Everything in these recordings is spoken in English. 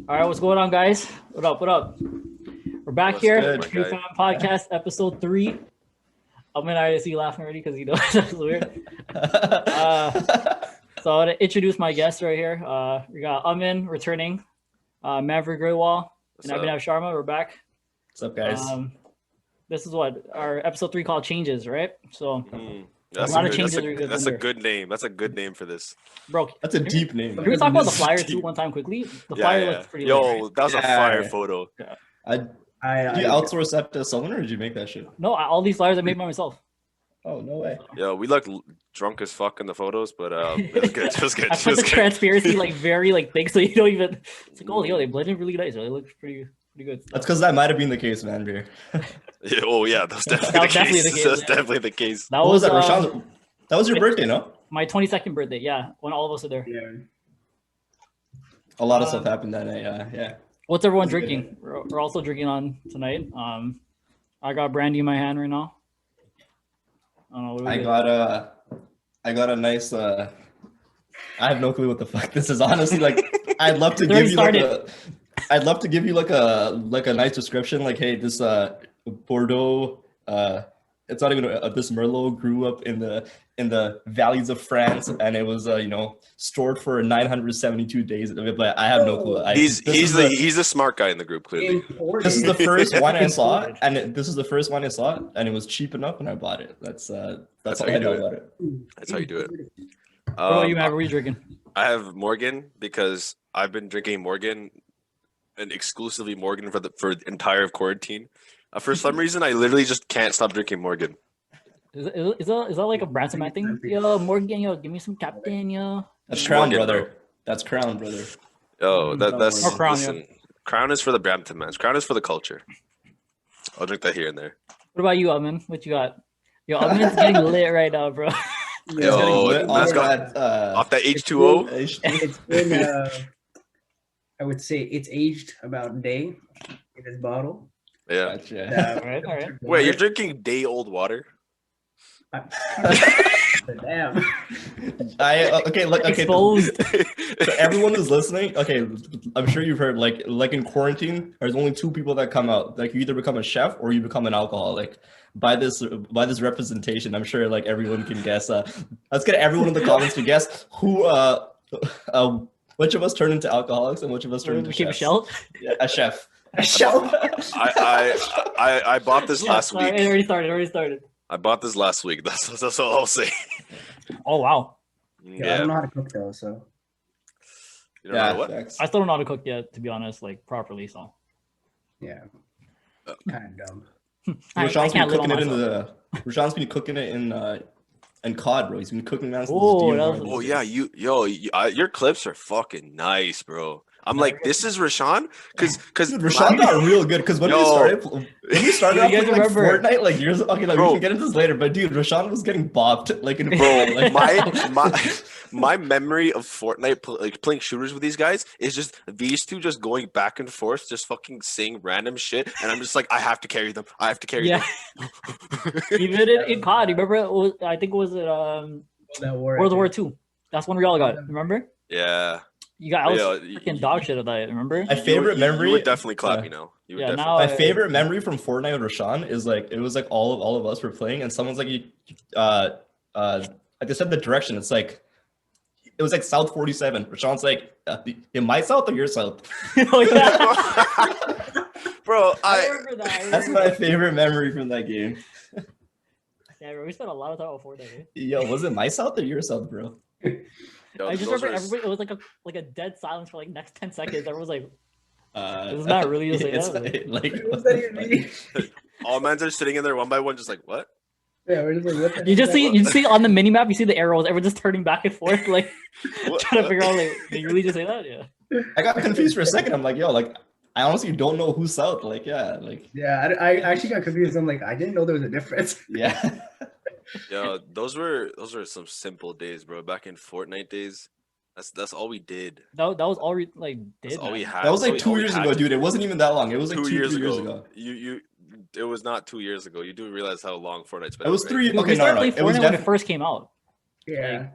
All right, what's going on, guys? What up? What up? We're back What's here. good, my True guy? Fan Podcast, episode 3. Aman, I see you laughing already because you know that's weird. So I want to introduce my guests right here. We got Aman returning, Manveer Grewal, and What's Abhinav Sharma. We're back. What's up, guys? This is what our episode 3 called Changes, right? So, That's lot a of good, changes that's, are a, good that's a under. good name. That's a good name for this. bro, That's a deep name. can we talk about the This is flyer deep. too one time quickly? The Yeah, flyer yeah. looks pretty. lit. Yo, that was a Yeah. fire photo. Did you outsource that to someone, or did you make that shit? No, all these flyers I made by myself. Oh, no way. Yo, we look drunk as fuck in the photos, but it was good. It was good. I It put was the good. transparency like very like big, so you don't even. It's like, oh, yo, they blended really nice. They look pretty good. That's because that might have been the case, man. Beer. Yeah, oh yeah, that was definitely, That was definitely the the case, case. That's yeah. definitely the case. That What was that, was Rashawn? That was your birthday, no? my 22nd birthday. Yeah, when all of us are there. Yeah. A lot of stuff happened that night. Yeah. What's everyone That was good. drinking? We're also drinking on tonight. I got brandy in my hand right now. I don't know. What do we I get? got a nice. I have no clue what the fuck this is. Honestly, like, I'd love to It's already give you like started. I'd love to give you like a nice description. Like, hey, this Bordeaux. It's not even this Merlot grew up in the valleys of France, and it was stored for 972 days. But I have no clue. He's the smart guy in the group, clearly. This is the first wine I saw, and this is the first wine I saw, and it was cheap enough, and I bought it. That's all how I you know do about it. That's how you do it. What about you, man? What are you drinking? I have Morgan because I've been drinking Morgan and exclusively Morgan for the entire quarantine. For some reason, I literally just can't stop drinking Morgan. Is that like a Branson man thing? Yo, Morgan, yo, give me some Captain, yo. That's Crown, Morgan, brother. bro. That's Crown, brother. Oh, that's Or Crown, listen. Crown is for the Brampton man. Crown is for the culture. I'll drink that here and there. What about you, Aman? What you got? Yo, Aman's getting lit right now, bro. Yo, Lit man's off got that, off that H2O. It's been, I would say it's aged about a day in this bottle. Yeah. Gotcha. All right. Wait, you're drinking day old water? Damn. Okay. Exposed. So everyone who's listening, okay, I'm sure you've heard like in quarantine, there's only two people that come out. Like, you either become a chef or you become an alcoholic. By this representation, I'm sure like everyone can guess. Let's get everyone in the comments to guess who which of us turned into alcoholics and which of us turned into Keep chefs. shell. Yeah, a chef. I bought this last Sorry, week. it already started. I bought this last week. That's all I'll say. Oh wow. Yeah, I don't know how to cook though, so You don't know what? facts. I still don't know how to cook yet, to be honest, like properly. So yeah. Kind of dumb. Rashawn's been can't live cooking on it in myself. Rashawn's been cooking it in COD, bro. He's been cooking that. Oh, that was- Oh yeah, your clips are fucking nice, bro. I'm like, this is Rashawn, because Dude, Rashawn got real good because when we started off You guys playing like remember- Fortnite like years okay, like Bro. we can get into this later, but dude, Rashawn was getting bopped like in bro, like my memory of Fortnite, like playing shooters with these guys, is just these two just going back and forth, just fucking saying random shit, and I'm just like, I have to carry them. I have to carry Yeah. them. Even in COD, remember? I think it was That war. World War II. That's when we all got it. Remember? Yeah. I was Yeah, freaking dog shit at that. Remember? my favorite memory. You would definitely clap me now. You would Yeah, definitely. now My favorite memory from Fortnite with Rashawn is like it was like all of us were playing and someone's like like they said the direction. It's like it was like South 47. Rashawn's like in my south or your south. Oh yeah. Bro, I remember that. That's my favorite memory from that game. Yeah, bro, we spent a lot of time on Fortnite. Eh? Yo, was it my south or your south, bro? yo, I just those remember were- everybody. It was like a dead silence for like next 10 seconds. Everyone was like, It's not really just like it's that, like What does that even mean? all mans are sitting in there one by one, just like, what? Yeah, we're just like, what the you just heck? see on the mini map. You see the arrows. Everyone just turning back and forth, like What? trying to figure out like, did you really just say that? Yeah. I got confused for a second. I'm like, yo, like I honestly don't know who's south. Like, yeah, like Yeah, I actually got confused. I'm like, I didn't know there was a difference. yeah. Yo, those were some simple days, bro. Back in Fortnite days, that's all we did. That was all we like did. That's all we man. had. That was like That's all 2 we years had ago, to dude. do. It wasn't even that long. It was like 2 2 years years ago. ago. You it was not 2 years ago. You do realize how long Fortnite's been. It was out, 3. Dude, Okay, we started no. playing It was Fortnite when it definitely first came out. Yeah.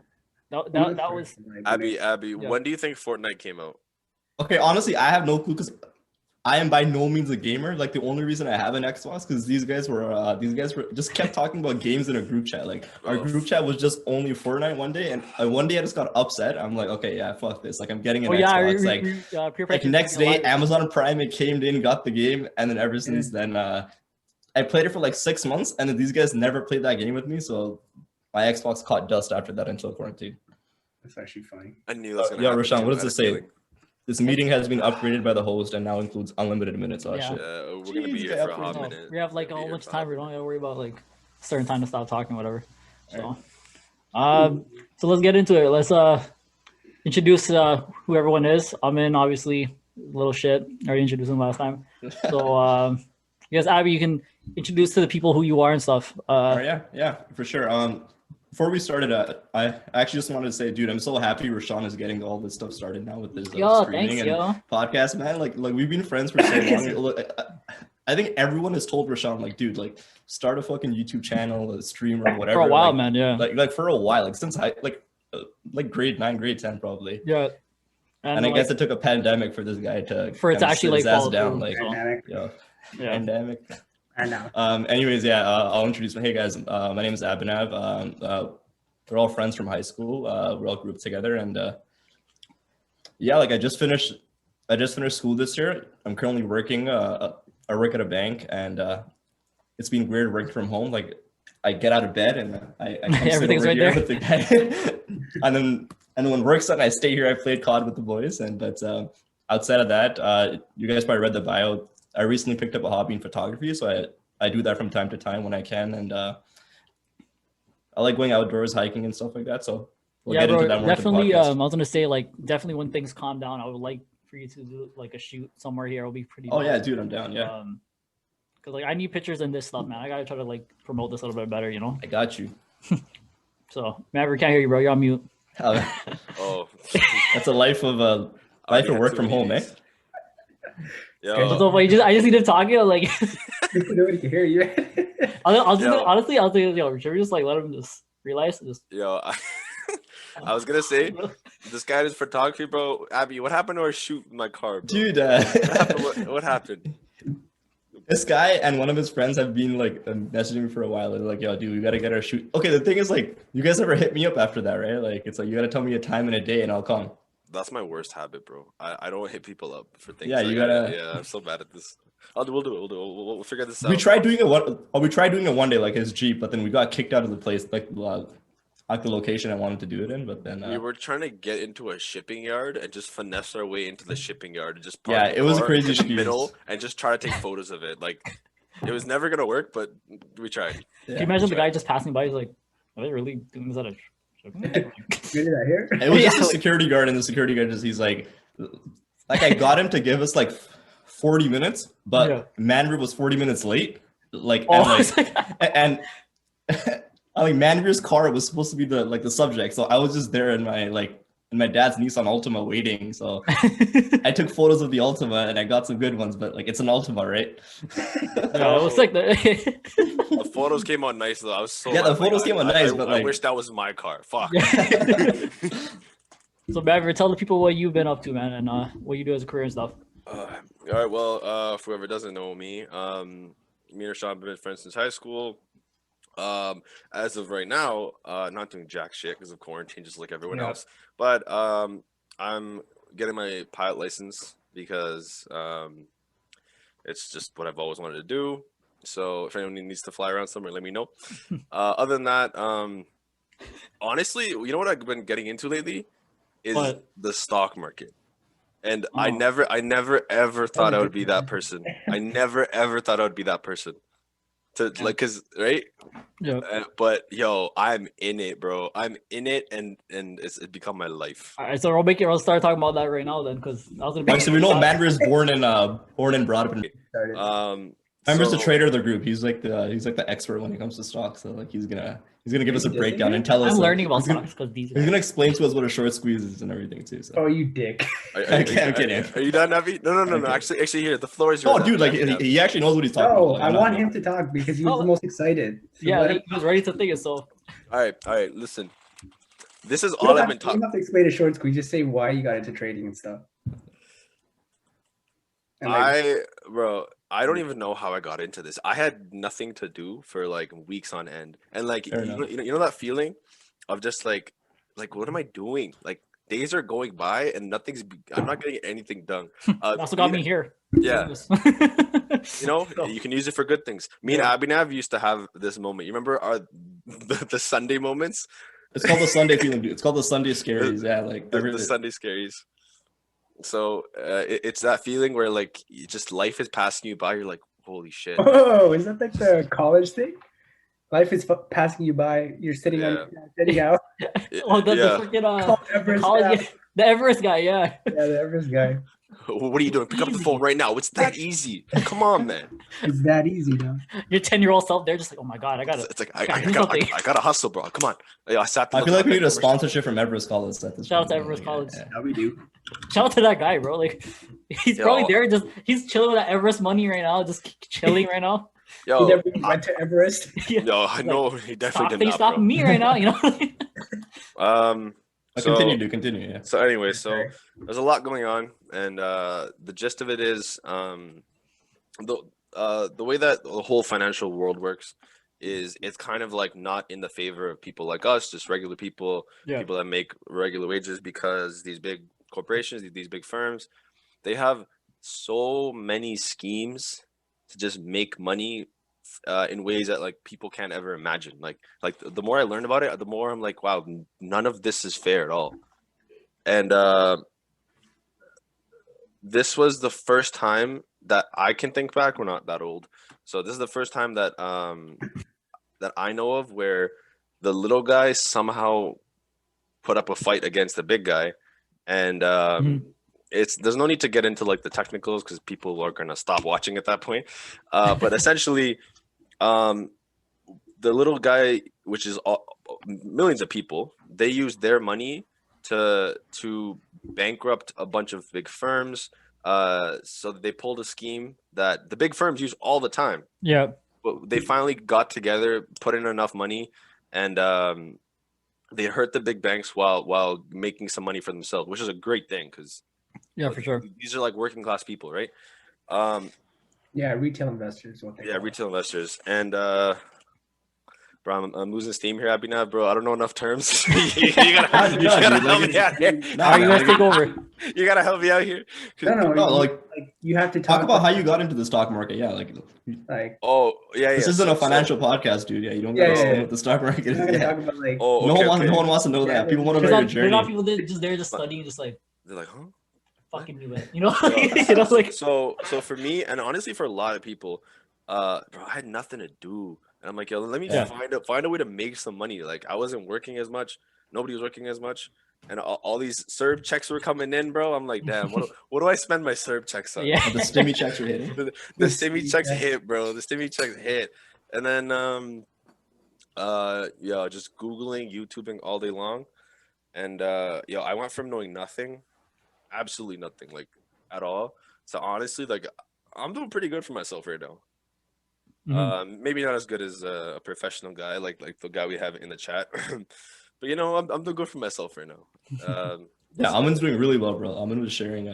That was Abby, Like, when do you think Fortnite came out? Okay, honestly, I have no clue because I am by no means a gamer. Like the only reason I have an Xbox because these guys were just kept talking about games in a group chat. Like our group chat was just only Fortnite one day, and one day I just got upset. I'm like, okay, yeah, fuck this. Like I'm getting an Xbox. Like next day, Amazon Prime it came in, got the game, and then ever since then, I played it for like 6 months, and then these guys never played that game with me. So my Xbox caught dust after that until quarantine. That's actually funny. I knew that's gonna Yeah, happen. Rashawn, what does I it had a say? feeling. This meeting has been upgraded by the host and now includes unlimited minutes. Oh Yeah. shit. We're gonna be Jeez, here guy for a hot upgraded. minute. We have like a We're whole gonna bunch be of here time. for We a don't hot have to worry about like certain time to stop talking, whatever. So, Alright. so let's get into it. Let's introduce who everyone is. Aman, obviously, little shit. I already introduced him last time. So, I guess Abhi, you can introduce to the people who you are and stuff. Yeah, for sure. Before we started, I actually just wanted to say, dude, I'm so happy Rashawn is getting all this stuff started now with this streaming and podcast, man. Like we've been friends for so long. Look, I think everyone has told Rashawn, like, dude, like start a fucking YouTube channel, a stream or whatever. For a while, like, man. Yeah. Like for a while, like since like grade 9, grade 10, probably. Yeah. And I guess it took a pandemic for this guy to actually like fall down, through, like Pandemic. Yeah. pandemic. I know. Anyways, yeah, I'll introduce. Hey guys, my name is Abhinav. We're all friends from high school. We're all grouped together, and yeah, like I just finished school this year. I'm currently working. I work at a bank, and it's been weird working from home. Like I get out of bed and I come everything's right there with the guy, and then when work's done, I stay here. I played COD with the boys, and but outside of that, you guys probably read the bio. I recently picked up a hobby in photography, so I do that from time to time when I can, and I like going outdoors, hiking and stuff like that. So we'll get into that more. Definitely. I was gonna say like definitely when things calm down, I would like for you to do like a shoot somewhere here. It'll be pretty. Oh yeah, dude, I'm down. Yeah. Because like I need pictures in this stuff, man. I gotta try to like promote this a little bit better, you know. I got you. So Maverick, can't hear you, bro. You're on mute. Oh, that's a life of work from home, eh? Yo. So I just need to talk. You know, like Nobody can hear you. honestly, I'll say, yo, should we just like let him just realize? Yo, I was gonna say this guy is photography, bro. Abhi, what happened to our shoot in my car, bro? Dude, What happened? This guy and one of his friends have been like messaging me for a while. They're like, yo, dude, we gotta get our shoot. Okay, the thing is, like, you guys never hit me up after that, right? Like, it's like you gotta tell me a time and a day, and I'll come. That's my worst habit, bro. I don't hit people up for things. Yeah, you gotta. Yeah, I'm so bad at this. We'll do it. We'll figure this out. We tried doing it one day, like his Jeep, but then we got kicked out of the place, like the location I wanted to do it in. But then we were trying to get into a shipping yard and just finesse our way into the shipping yard and just park it was a crazy in the middle and just try to take photos of it. Like it was never gonna work, but we tried. Can you imagine the guy just passing by? He's like, "Are they really doing this at a?" It was just a security guard, and the security guard he's like I got him to give us like 40 minutes, but Manveer was 40 minutes late. Like and Manveer's car was supposed to be the subject, so I was just there in my dad's Nissan Altima waiting. So I took photos of the Altima and I got some good ones, but like it's an Altima, right? Yeah, it was like the photos came out nice though. I was so the photos came out nice, but I wish that was my car. Fuck. So Maverick, tell the people what you've been up to, man, and what you do as a career and stuff. All right. Well, for whoever doesn't know me, me and Rashawn have been friends since high school. As of right now, not doing jack shit because of quarantine, just like everyone else. But I'm getting my pilot license because it's just what I've always wanted to do. So if anyone needs to fly around somewhere, let me know. Other than that, honestly, you know what I've been getting into lately is the stock market. And I never ever thought I would be that person. I never ever thought I would be that person. Cause right? Yeah. But yo, I'm in it, bro. I'm in it, and it's become my life. All right, so we'll start talking about that right now then, because I was gonna. So we know Manveer is born and brought up in. Manveer's the trader of the group. He's like the expert when it comes to stocks. So like he's gonna give us a breakdown and tell us. I'm learning about stocks because he's gonna explain to us what a short squeeze is and everything too. So. Oh, you dick! I'm kidding. Are you done, Abhi? No. Actually, here the floor is yours. Oh, dude, like he actually knows what he's talking about. I want him to talk because he was the most excited. So yeah, he was ready to think it. So. All right. Listen, this is all I've been talking. You don't have to explain a short squeeze. Just say why you got into trading and stuff. And like, I don't even know how I got into this. I had nothing to do for like weeks on end, and like Fair enough. you know that feeling of just like what am I doing? Like days are going by and I'm not getting anything done. That's what got me here. Yeah. This. You know, So, you can use it for good things. Me and Abhinav used to have this moment. You remember the Sunday moments? It's called the Sunday feeling, dude. It's called the Sunday scaries. Yeah, like The Sunday scaries. So it's that feeling where like life is passing you by. You're like, holy shit. oh, is that like the college thing? Life is passing you by. You're sitting on sitting out. oh, the freaking Call Everest college, guy. the Everest guy, yeah. Yeah, the Everest guy. What are you doing? Pick up the phone right now. It's that easy. Come on, man. It's that easy, though. Your 10-year-old self, they're just like, oh my god, I gotta. It's like I gotta hustle, bro. Come on. I feel like we need a sponsorship from Everest College. At this Shout out to point. Everest College. Yeah, we do. Shout out to that guy, bro. Like, he's probably there, he's chilling with that Everest money right now, just chilling right now. Yo, He never went to Everest. Yeah. No, I know he definitely did not. Stopping me right now, you know. Continue. Yeah. So anyway, there's a lot going on, and the gist of it is the way that the whole financial world works is it's kind of like not in the favor of people like us, just regular people, people that make regular wages, because these big corporations, these big firms, they have so many schemes to just make money in ways that like people can't ever imagine. Like the more I learn about it, the more I'm like, wow, none of this is fair at all. And this was the first time that I can think back. We're not that old, so this is the first time that that I know of where the little guy somehow put up a fight against the big guy, and there's no need to get into like the technicals because people are gonna stop watching at that point. But essentially, the little guy, which is millions of people, they use their money to bankrupt a bunch of big firms. So they pulled a scheme that the big firms use all the time. Yeah. But they finally got together, put in enough money, and they hurt the big banks while making some money for themselves, which is a great thing because for sure, these are like working class people, right? Retail investors. Retail investors. And bro, I'm losing steam here, Abhinav, bro. I don't know enough terms. you gotta help me out here. How are you guys take over? You gotta help me out here. No, like you have to talk about how you got into the stock market. Yeah, like this isn't a financial podcast, dude. Yeah, you don't gotta explain what the stock market is. Talk about, like, no one wants to know that. People want to know your journey. They're not people they're just studying, just like they're like, huh? Fucking do it, you know? You know, like so for me, and honestly for a lot of people, bro, I had nothing to do. And I'm like, yo, let me find a way to make some money. Like I wasn't working as much. Nobody was working as much. And all these CERB checks were coming in, bro. I'm like, damn, what do I spend my CERB checks on? Yeah. The stimmy checks are hitting. The stimmy checks hit, bro. The stimmy checks hit. And then just Googling, YouTubing all day long. And I went from knowing nothing, absolutely nothing, like at all. So honestly, like I'm doing pretty good for myself right now. Maybe not as good as a professional guy like the guy we have in the chat. But you know, I'm doing good for myself right now. Aman's doing really well, bro. Aman was sharing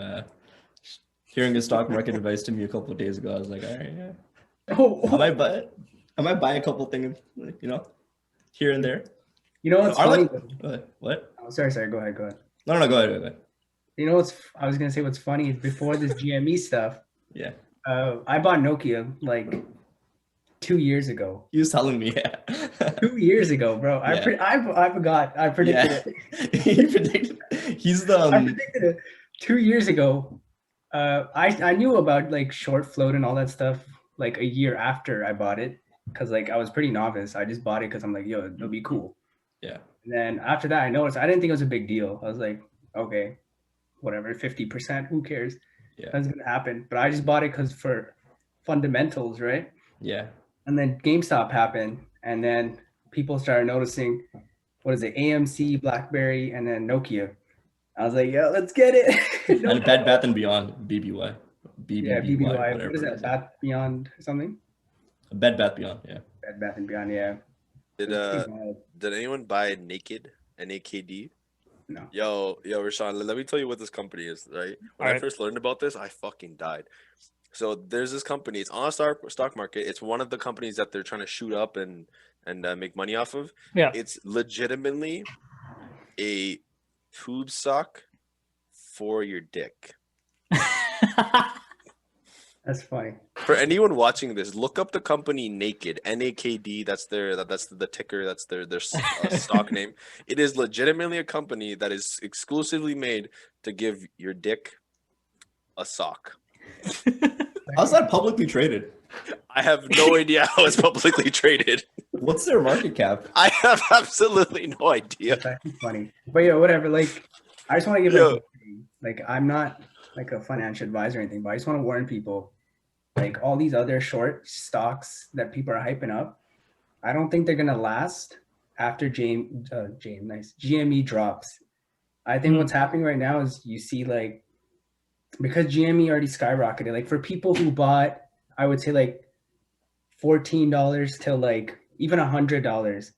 hearing his stock market advice to me a couple of days ago. I was like, all right, yeah. I might buy a couple things, you know, here and there. You know what's funny? What? Oh, sorry. Go ahead. No, go ahead. You know I was gonna say what's funny is before this GME stuff. Yeah. I bought Nokia like 2 years ago. He was telling me, 2 years ago, bro. Yeah. I forgot. I predicted it. He predicted. I predicted it 2 years ago. I knew about like short float and all that stuff like a year after I bought it because like I was pretty novice. I just bought it because I'm like, yo, it'll be cool. Yeah. And then after that, I noticed I didn't think it was a big deal. I was like, okay, whatever, 50%, who cares? Yeah. That's gonna happen. But I just bought it because for fundamentals, right? Yeah. And then GameStop happened, and then people started noticing, what is it, AMC, BlackBerry, and then Nokia. I was like, yeah, let's get it. And Bed Bath and Beyond, BBY. BBY. What is that, Bath Beyond or something? Bed Bath Beyond, yeah. Bed Bath and Beyond, yeah. Did anyone buy Naked, NAKD? No. Yo, Rashawn, let me tell you what this company is, right? When I Alright. first learned about this, I fucking died. So there's this company. It's on a stock market. It's one of the companies that they're trying to shoot up and make money off of. Yeah. It's legitimately a tube sock for your dick. That's funny. For anyone watching this, look up the company Naked, NAKD. That's the ticker. That's their stock name. It is legitimately a company that is exclusively made to give your dick a sock. How's that publicly traded? I have no idea how it's publicly traded. What's their market cap? I have absolutely no idea. That's actually funny. But yeah, whatever. Like, I just want to give like I'm not like a financial advisor or anything, but I just want to warn people. Like all these other short stocks that people are hyping up, I don't think they're gonna last after GME drops. I think what's happening right now is you see like because GME already skyrocketed. Like for people who bought, I would say like $14 to like even $100,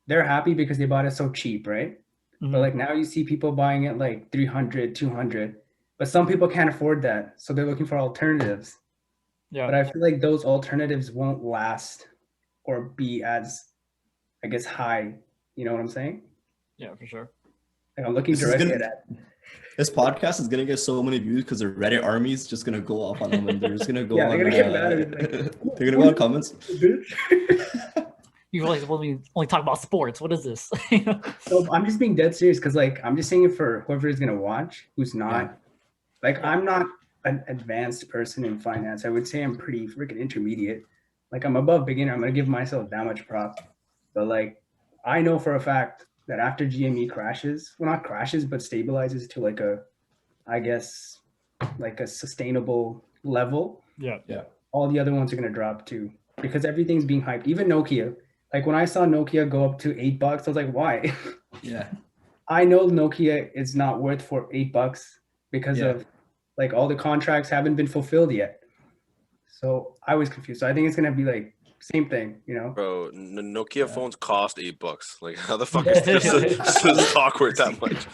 they're happy because they bought it so cheap, right? Mhm. But like now you see people buying it like 300, 200, but some people can't afford that, so they're looking for alternatives. Yeah. But I feel like those alternatives won't last or be as, I guess, high. You know what I'm saying? Yeah, for sure. Like I'm looking This is directly gonna- at that. This podcast is gonna get so many views because the Reddit army is just gonna go off on them, and they're just gonna go Yeah, on. they're gonna get mad at me, They're gonna go on comments. You really only talk about sports. What is this? So I'm just being dead serious because like I'm just saying it for whoever is gonna watch who's not like I'm not an advanced person in finance. I would say I'm pretty freaking intermediate. Like I'm above beginner. I'm gonna give myself that much props. But like I know for a fact that after GME crashes, well not crashes, but stabilizes to like a, I guess, like a sustainable level, Yeah. all the other ones are gonna drop too. Because everything's being hyped. Even Nokia. Like when I saw Nokia go up to $8, I was like, why? Yeah. I know Nokia is not worth for $8 because Yeah. of like all the contracts haven't been fulfilled yet. So I was confused. So I think it's gonna be like same thing, you know? Bro, Nokia phones cost $8. Like, how the fuck is this stock worth that much?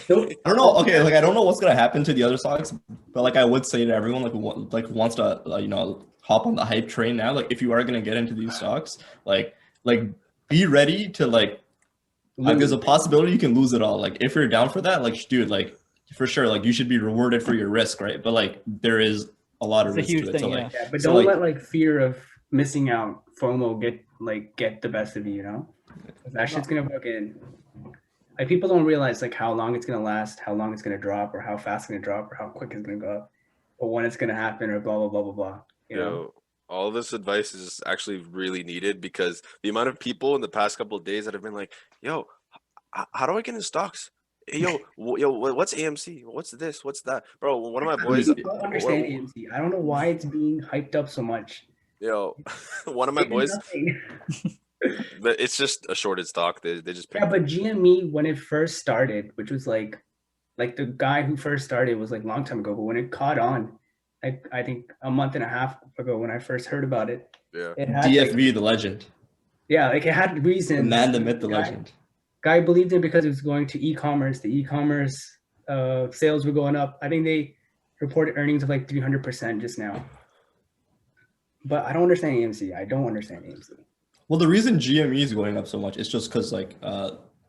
I don't know. Okay, like I don't know what's gonna happen to the other stocks, but like I would say to everyone like wants to hop on the hype train now. Like if you are gonna get into these stocks, like be ready to like there's a possibility you can lose it all. Like if you're down for that, like dude, like for sure, like you should be rewarded for your risk, right? But like there is a lot of It's a risk huge to it. thing, So yeah. like Yeah, but so, don't like- let like fear of missing out, FOMO get the best of you, you know? That shit's gonna fucking like people don't realize like how long it's gonna last, how long it's gonna drop, or how fast it's gonna drop, or how quick it's gonna go up, or when it's gonna happen, or blah blah blah blah blah. You know? Yo, all this advice is actually really needed because the amount of people in the past couple of days that have been like, yo, how do I get in stocks? Hey, yo, what's AMC? What's this? What's that? Bro, one of my boys. I don't understand AMC. I don't know why it's being hyped up so much. Yo, one of my It did boys. nothing. It's just a shorted stock. They just Yeah, but GME when it first started, which was like the guy who first started was like a long time ago, but when it caught on, like I think a month and a half ago when I first heard about it, yeah. it had DFV, like, the legend, yeah, like it had reasons. the man, the myth, the legend. Guy believed in because it was going to e-commerce. The e-commerce sales were going up. I think they reported earnings of like 300% just now. But I don't understand AMC. I don't understand AMC. Well, the reason GME is going up so much is just because like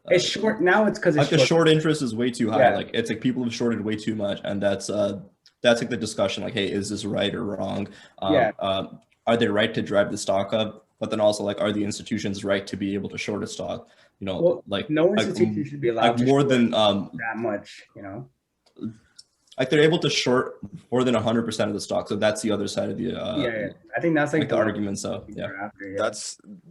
It's short now. It's because it's like the short interest is way too high. Yeah. Like it's like people have shorted way too much, and that's like the discussion. Like, hey, is this right or wrong? Are they right to drive the stock up? But then also like, are the institutions right to be able to short a stock? You know, Well, like no institution should be allowed like to more short than that much. You know. like they're able to short more than 100% of the stock. So that's the other side of the Yeah, I think that's like the argument. So yeah. After, yeah.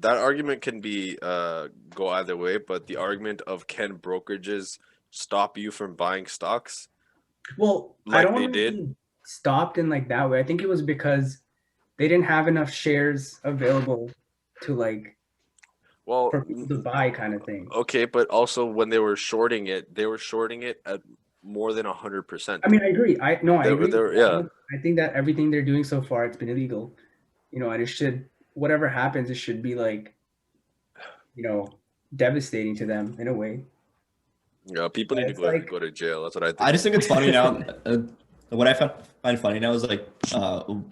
That argument can be go either way, but the argument of can brokerages stop you from buying stocks? Well, Like I don't they want to did? be stopped in like that way. I think it was because they didn't have enough shares available to like Well, for people to buy, kind of thing. okay, but also when they were shorting it at more than 100%. I mean, I agree. I agree. Yeah. I think that everything they're doing so far, it's been illegal. You know, and it should, whatever happens, it should be like, you know, devastating to them in a way. Yeah, people need to It's go, like- go to jail. That's what I think. I just think it's funny now. What I find funny now is like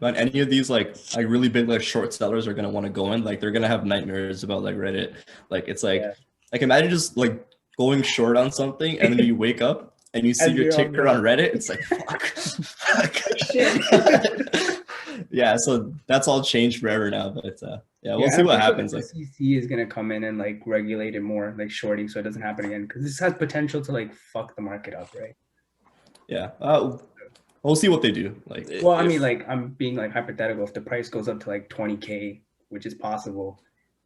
when any of these like really big like short sellers are gonna want to go in, like they're gonna have nightmares about like Reddit. Like it's like Yeah. like imagine just like going short on something and then you wake up and you see And your you're on ticker on Reddit. It's like fuck. Shit. Yeah, so that's all changed forever now. But yeah, we'll Yeah, see I'm what pretty sure happens. the Like SEC is gonna come in and like regulate it more, like shorting, so it doesn't happen again. Because this has potential to like fuck the market up, right? yeah, we'll see what they do. Like Well, I If- mean, like I'm being like hypothetical. If the price goes up to like 20K, which is possible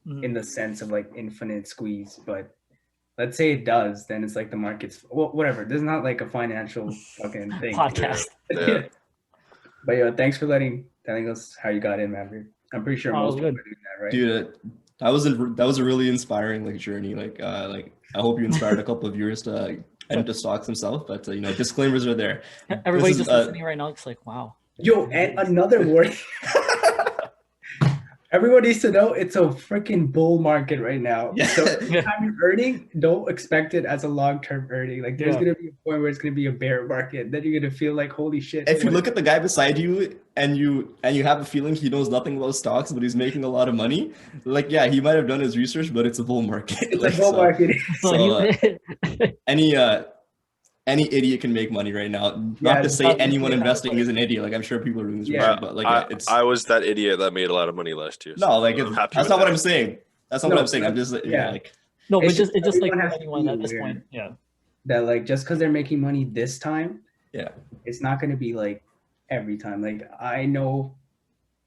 Mhm. in the sense of like infinite squeeze, but let's say it does, then it's like the market's well, whatever. This is not like a financial fucking thing. Podcast. yeah. But yeah, thanks for telling us how you got in, man. I'm pretty sure Oh, most people good. are doing that, right? dude, that was a really inspiring like journey. Like I hope you inspired a couple of viewers to get into stocks themselves. But you know, disclaimers are there. Everybody This is, just listening right now, it's like, wow. Yo, and another word. Everyone needs to know it's a freaking bull market right now. Yeah. So anytime you're earning, don't expect it as a long-term earning. Like there's Yeah. gonna be a point where it's gonna be a bear market. Then you're gonna feel like holy shit. If you look at the guy beside you and you have a feeling he knows nothing about stocks, but he's making a lot of money, like yeah, he might have done his research, but it's a bull market. it's Like, a bull so- market. So, any idiot can make money right now. Not Yeah, to it's say not- anyone yeah. investing is an idiot. Like I'm sure people are doing this Yeah. research, but like it's I was that idiot that made a lot of money last year. so no, like I'm it's, happy that's with not what that. I'm saying. That's not No, what I'm saying. I'm just yeah. like No, but It's just just it's just like everyone has to anyone be at this aware. point. Yeah. That like just because they're making money this time, yeah. it's not gonna be like every time. Like I know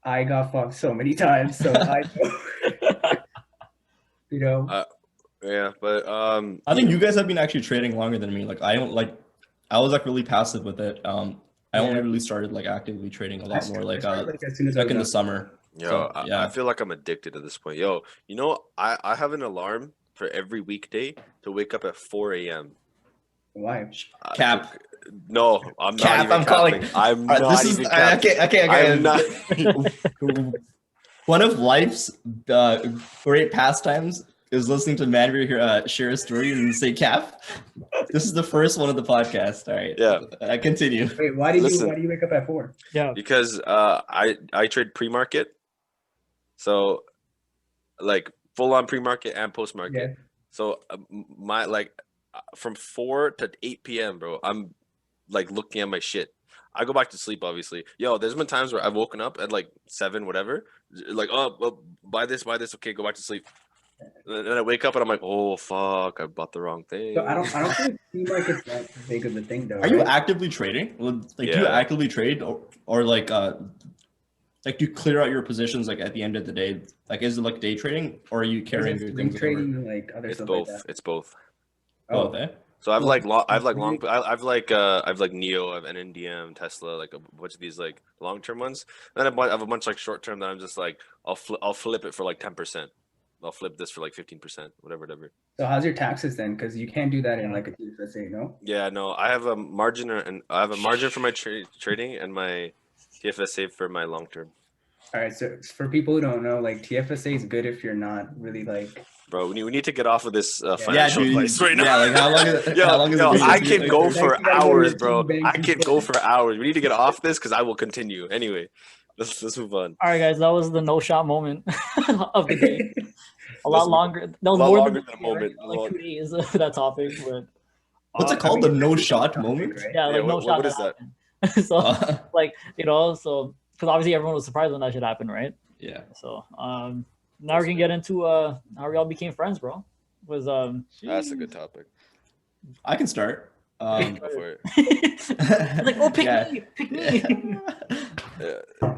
I got fucked so many times, so I know. You know. Yeah, but I think you guys have been actually trading longer than me. Like I don't like I was like really passive with it. I only Yeah. really started like actively trading a lot more like started, as soon as I back was in the young. summer. Yo, So, yeah. I feel like I'm addicted at this point. Yo, you know, I have an alarm for every weekday to wake up at 4 a.m. Why? Cap. No, I'm not Cap, even I'm calling. capping. I'm All right, not this is even capping. okay. I'm not. One of life's great pastimes is listening to Manveer here share a story and say cap. This is the first one of the podcast. All right. Yeah. Continue. Wait, why Listen. do you wake up at 4? Yeah. Because I trade pre-market, so like full on pre-market and post-market. Yeah. So my like from 4 to 8 p.m. bro, I'm like looking at my shit. I go back to sleep, obviously. Yo, there's been times where I've woken up at like 7, whatever, like oh well, buy this, okay, go back to sleep. And then I wake up and I'm like, oh fuck, I bought the wrong thing. So I don't think pre-market's that big of a thing though. Are you right? actively trading? Like, do you Yeah. actively trade or like do you clear out your positions like at the end of the day? Like, is it like day trading or are you carrying your Is it things? swing trading and like other It's stuff both. like that? It's both. Oh, eh? So I've Well, like long, I've like really- long, I've like Neo, I've NNDM, Tesla, like a bunch of these like long term ones. Then I have a bunch like short term that I'm just like I'll flip it for like 10%. I'll flip this for like 15%, whatever. So how's your taxes then? Because you can't do that in like a TFSA, no? Yeah, no, I have a margin and I have a margin for my trading and my TFSA for my long term. All right. So for people who don't know, like TFSA is good if you're not really like. Bro, we need to get off of this Yeah, financial dude. advice right now. Yeah, like how long is Yo, how long is yo, it? I can go Like, for you gotta go to hours, the bro. bank I and can shit. go for hours. We need to get off this because I will continue. Anyway, let's move on. All right, guys, that was the no shot moment of the day. A lot Listen, longer. That was lot more longer than than a moment. Like 2 days of that topic. But What's it I called? mean, The no it's a shot topic, moment? right? yeah, like Yeah, no what shot. is that? Happened. So like so because obviously everyone was surprised when that shit happened, right? Yeah. So now we can get into how we all became friends, bro. Was That's a good topic. I can start. Go for it. It's like, oh, pick Yeah. me, pick me. Yeah.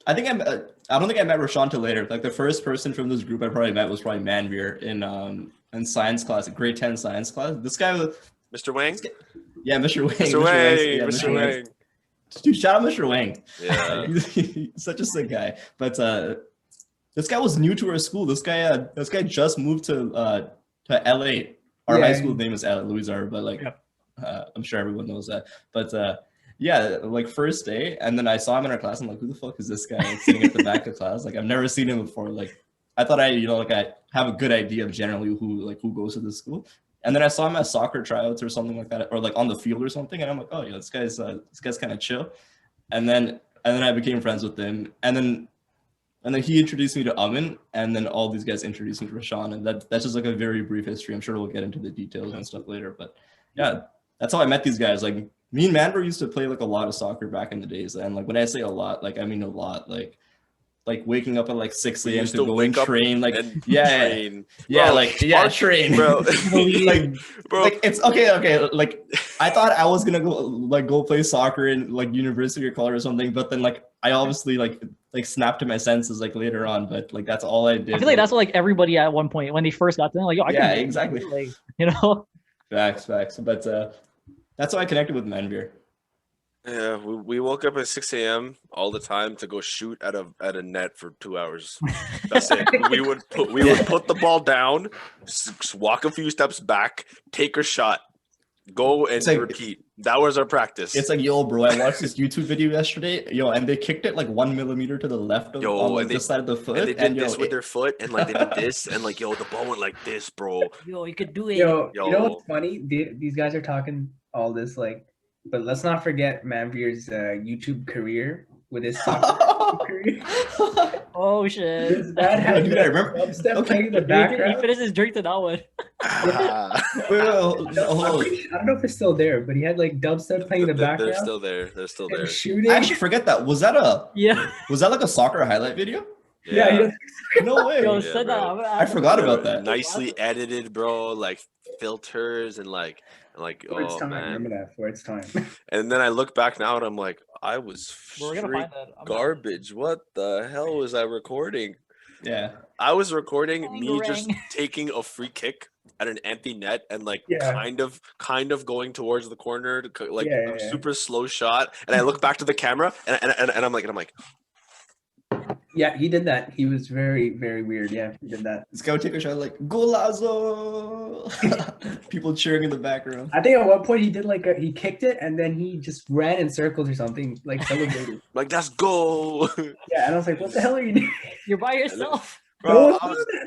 I think I don't think I met Rashawn till later. Like the first person from this group I probably met was probably Manveer in science class, grade 10 science class. This guy was Mr. Wang? yeah, Mr. Wang. Mr. Wang, Yeah, Mr. Wang. Dude, shout out Mr. Wang. Yeah. He's such a sick guy. But this guy was new to our school. This guy just moved to LA. Our high Yeah. school name is Louis R, but like Yep. I'm sure everyone knows that. But yeah, like first day, and then I saw him in our class. I'm like, who the fuck is this guy like, sitting at the back of class? Like I've never seen him before. Like I thought I have a good idea of generally who goes to this school. And then I saw him at soccer tryouts or something like that, or like on the field or something. And I'm like, oh yeah, this guy's kind of chill. And then I became friends with him. And then he introduced me to Aman, and then all these guys introduced me to Rashawn. And that's just like a very brief history. I'm sure we'll get into the details and stuff later. But yeah, that's how I met these guys. Like me and Manveer used to play like a lot of soccer back in the days. And like when I say a lot, like I mean a lot. Like waking up at like 6 a.m. to go and train, like train. Train, bro. like it's okay. Like I thought I was gonna go play soccer in like university or college or something, but then like I obviously like snapped to my senses like later on, but like that's all I did. I feel like that's what like everybody at one point when they first got to them, like, yo, I can exactly. Like, you know. Facts. But that's how I connected with Manveer. Yeah, we woke up at 6 a.m. all the time to go shoot at a net for 2 hours. That's it. We would put the ball down, walk a few steps back, take a shot, go and repeat. That was our practice. It's like, yo, bro, I watched this YouTube video yesterday, and they kicked it like 1 millimeter to the left of this side of the foot. And they did this with their foot, and like they did this, and like, yo, the ball went like this, bro. Yo, you could do it. Yo. You know what's funny? These guys are talking all this like, but let's not forget Manveer's YouTube career with his soccer career. Oh shit! Dude, I remember. Playing in the background. He finished his drink to that one. I don't know if it's still there, but he had like dubstep playing in the background. They're still there. Shooting. I actually forget that. Was that like a soccer highlight video? Yeah. No way. Yo, I forgot about that. Nicely edited, bro. Like filters and like for its time. man. Remember that for its time. And then I look back now and I'm like, I was garbage. What the hell was I recording? Yeah. I was recording me just taking a free kick at an empty net and like kind of going towards the corner to like a super slow shot. And I look back to the camera and I'm like. Yeah, he did that. He was very, very weird. Yeah, he did that. This guy would take a shot like Golazo. People cheering in the background. I think at one point he did he kicked it and then he just ran in circles or something, like celebrated. Like that's goal. Yeah, and I was like, what the hell are you doing? You're by yourself. Bro,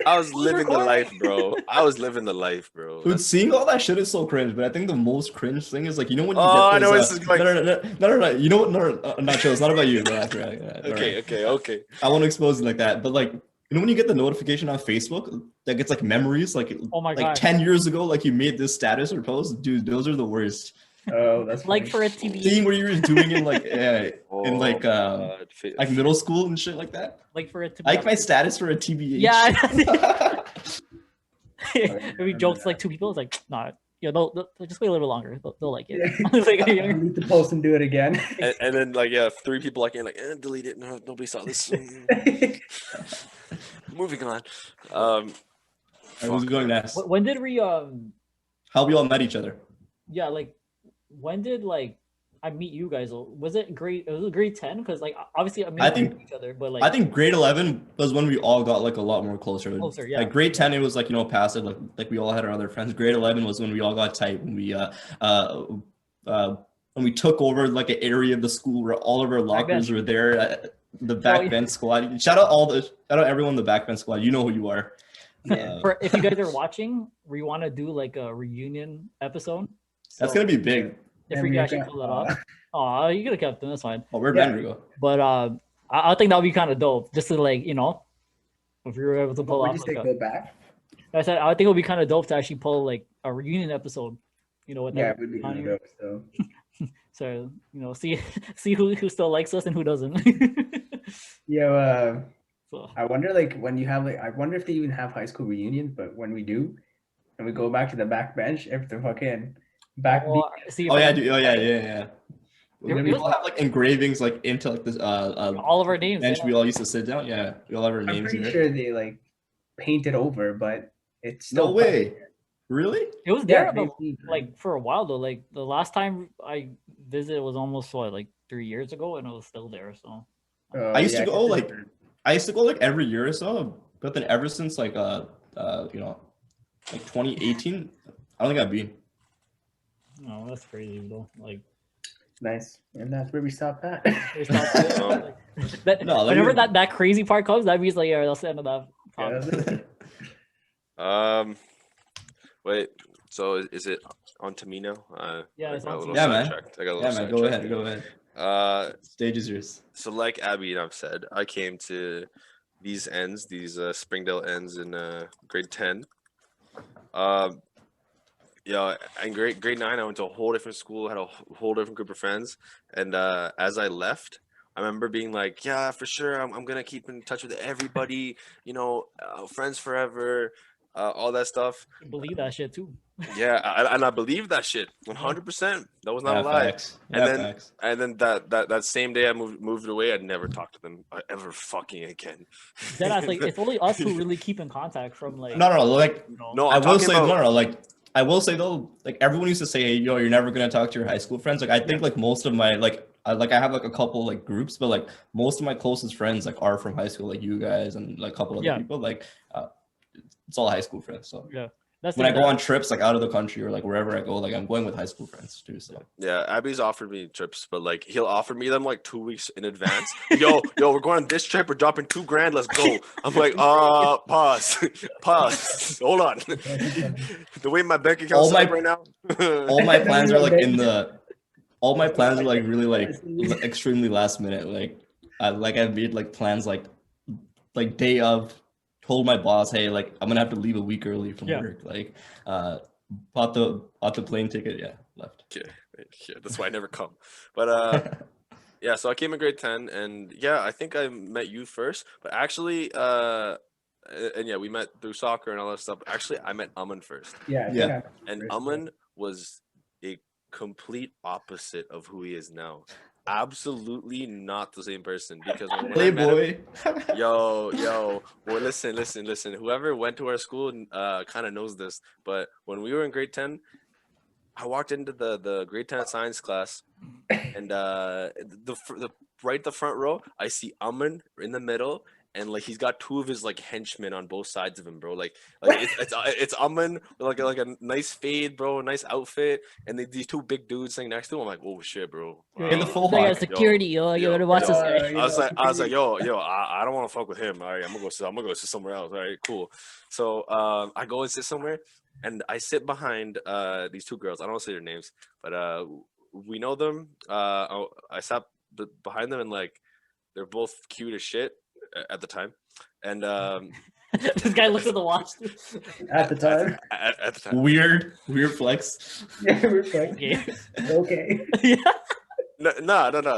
I was living the life, bro. I was living the life, bro. Dude, seeing all that shit is so cringe, but I think the most cringe thing is like, you know when you get those, I know this is going. No. You know what? No, not chill. It's not about you. Okay. I won't expose you like that, but like, you know when you get the notification on Facebook that gets like memories, like God. 10 years ago, like you made this status or post, dude, those are the worst. Oh, that's like for a TV. Seeing what you were doing in like in like middle school and shit like that. Like for it to like my status for a TBH. Yeah. Maybe jokes like two people. It's like, nah, they'll just wait a little longer. They'll like it. Yeah. I need to post and do it again. and then like 3 people like delete it. No, nobody saw this. Moving on. Who's going next? When did we how we all met each other? Yeah, like when did I meet you guys? Was it grade 10? Because like obviously I think each other, but like I think grade 11 was when we all got like a lot more closer. Yeah. Like grade 10 it was like passive, like we all had our other friends. Grade 11 was when we all got tight, when we took over like an area of the school where all of our lockers were there. The backbench squad. Shout out everyone in the backbench squad. You know who you are. Yeah. If you guys are watching, we want to do like a reunion episode. That's gonna be big. If we can actually pull that off. Oh, you could have kept them. That's fine. Oh, where'd Andrew go? But I think that would be kind of dope, just to if we were able to pull off. Go back. I said I think it would be kind of dope to actually pull like a reunion episode. With it would be kind of dope. So see who still likes us and who doesn't. Yeah. I wonder when you have I wonder if they even have high school reunions, but when we do, and we go back to the back bench, if the fucking back. Yeah. We all have like engravings like into like this all of our names. Bench we all used to sit down. Yeah, we all have our names. I'm pretty sure they like painted over, but it's still no way. Really? It was there, but like for a while though. Like the last time I visited was almost 3 years ago, and it was still there. So I used to go like every year or so, but then ever since like 2018, I don't think I've been. No, that's crazy though. Like nice, and that's where we stopped at. Whenever that crazy part comes, that means like that's the end of that. Wait, So is it on to me now? Yeah, I it's got a on to little you. Yeah, man. sidetracked. I got a little Yeah, man. Go sidetracked. ahead. Go ahead. Stage is yours. So like Abhinav said, I came to these Springdale ends in grade 10. Yeah, in grade 9, I went to a whole different school, had a whole different group of friends, and as I left, I remember being like, "Yeah, for sure, I'm gonna keep in touch with everybody, friends forever, all that stuff." Believe that shit too. Yeah, and I believe that shit 100%. That was not a Yeah, lie. facts. And Yeah, then facts. and then that same day I moved away, I'd never talk to them ever fucking again. Then I like it's only us who really keep in contact from like No, like No, I I'm will talking say about no, like I will say though, like everyone used to say, hey, yo, you're never gonna talk to your high school friends. Like I think like most of my I have like a couple like groups, but like most of my closest friends like are from high school, like you guys and like a couple other Yeah. people. Like it's all high school friends. So yeah. That's when I the- go on trips like out of the country or like wherever I go, like I'm going with high school friends too. So Yeah, Abby's offered me trips, but like he'll offer me them like 2 weeks in advance. Yo, we're going on this trip. We're dropping $2,000. Let's go. I'm like, pause, hold on. The way my bank account's All my- set up right now. all my plans are like all my plans are like really like extremely last minute. Like I made like plans like day of, told my boss, hey, like I'm gonna have to leave a week early from Yeah. work. Like bought the plane ticket, left. Yeah, that's why I never come. But yeah, so I came in grade 10, and yeah, I think I met you first. But actually, and yeah, we met through soccer and all that stuff. Actually, I met Aman first, Yeah. Yeah. and Aman was a complete opposite of who he is now. Absolutely not the same person, because when I met him, Playboy. yo, well, listen. Whoever went to our school kind of knows this, but when we were in grade 10, I walked into the grade 10 science class, and the right the front row, I see Aman in the middle, and like he's got two of his like henchmen on both sides of him, bro. Like it's Aman with like a nice fade, bro, nice outfit, and these two big dudes sitting next to him. I'm like, oh shit, bro. In the full They got hawk. security, yo. You better watch this guy. I was like, yo, I don't want to fuck with him. All right, I'm gonna go sit somewhere else. All right, cool. So I go and sit somewhere, and I sit behind these two girls. I don't want to say their names, but we know them. I sat behind them, and like they're both cute as shit at the time. And This guy looks at the watch. At the time. at the time, Weird flex. Yeah, we're fine. Okay. Okay. Yeah. no.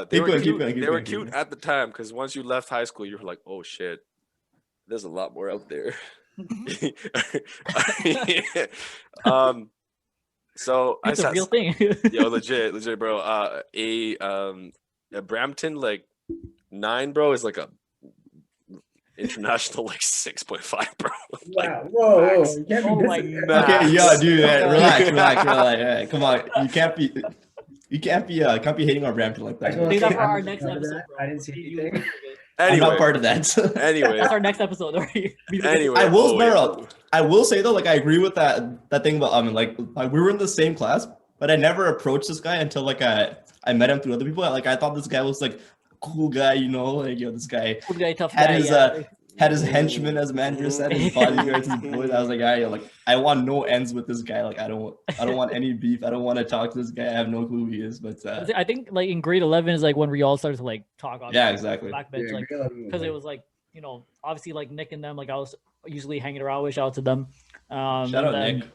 They Keep were going, cute. keep They were going. cute at the time, because once you left high school, you were like, oh shit, there's a lot more out there. So I It's a sat, real thing. yo, legit, bro. A Brampton like 9, bro, is like a international like 6.5, bro. Like, Wow. Whoa. max. You can't be Oh dissing my that. God. Okay, yeah, dude, Yeah. relax. Hey, come on, you can't be hating on Brampton like I just that. wanna Save that say for I'm our not next part of episode, that. bro. I didn't see You- anything. I'm Anyway, not part of that. anyway, That's our next episode. Already. anyway. I will oh, no, yeah. I will say though, like I agree with that thing about like we were in the same class, but I never approached this guy until like I met him through other people. Like I thought this guy was like cool guy, like this guy Cool guy, tough had guy. his Yeah. had his henchmen, as Manveer said, his bodyguards, his boys. I was like, I want no ends with this guy. Like I don't want any beef. I don't want to talk to this guy. I have no clue who he is. But I think like in grade 11 is like when we all started to like talk on yeah, exactly. backbench, Yeah, like grade 11 because it like- was like obviously like Nick and them, like I was usually hanging around with. Shout out to them. Shout and out then, Nick.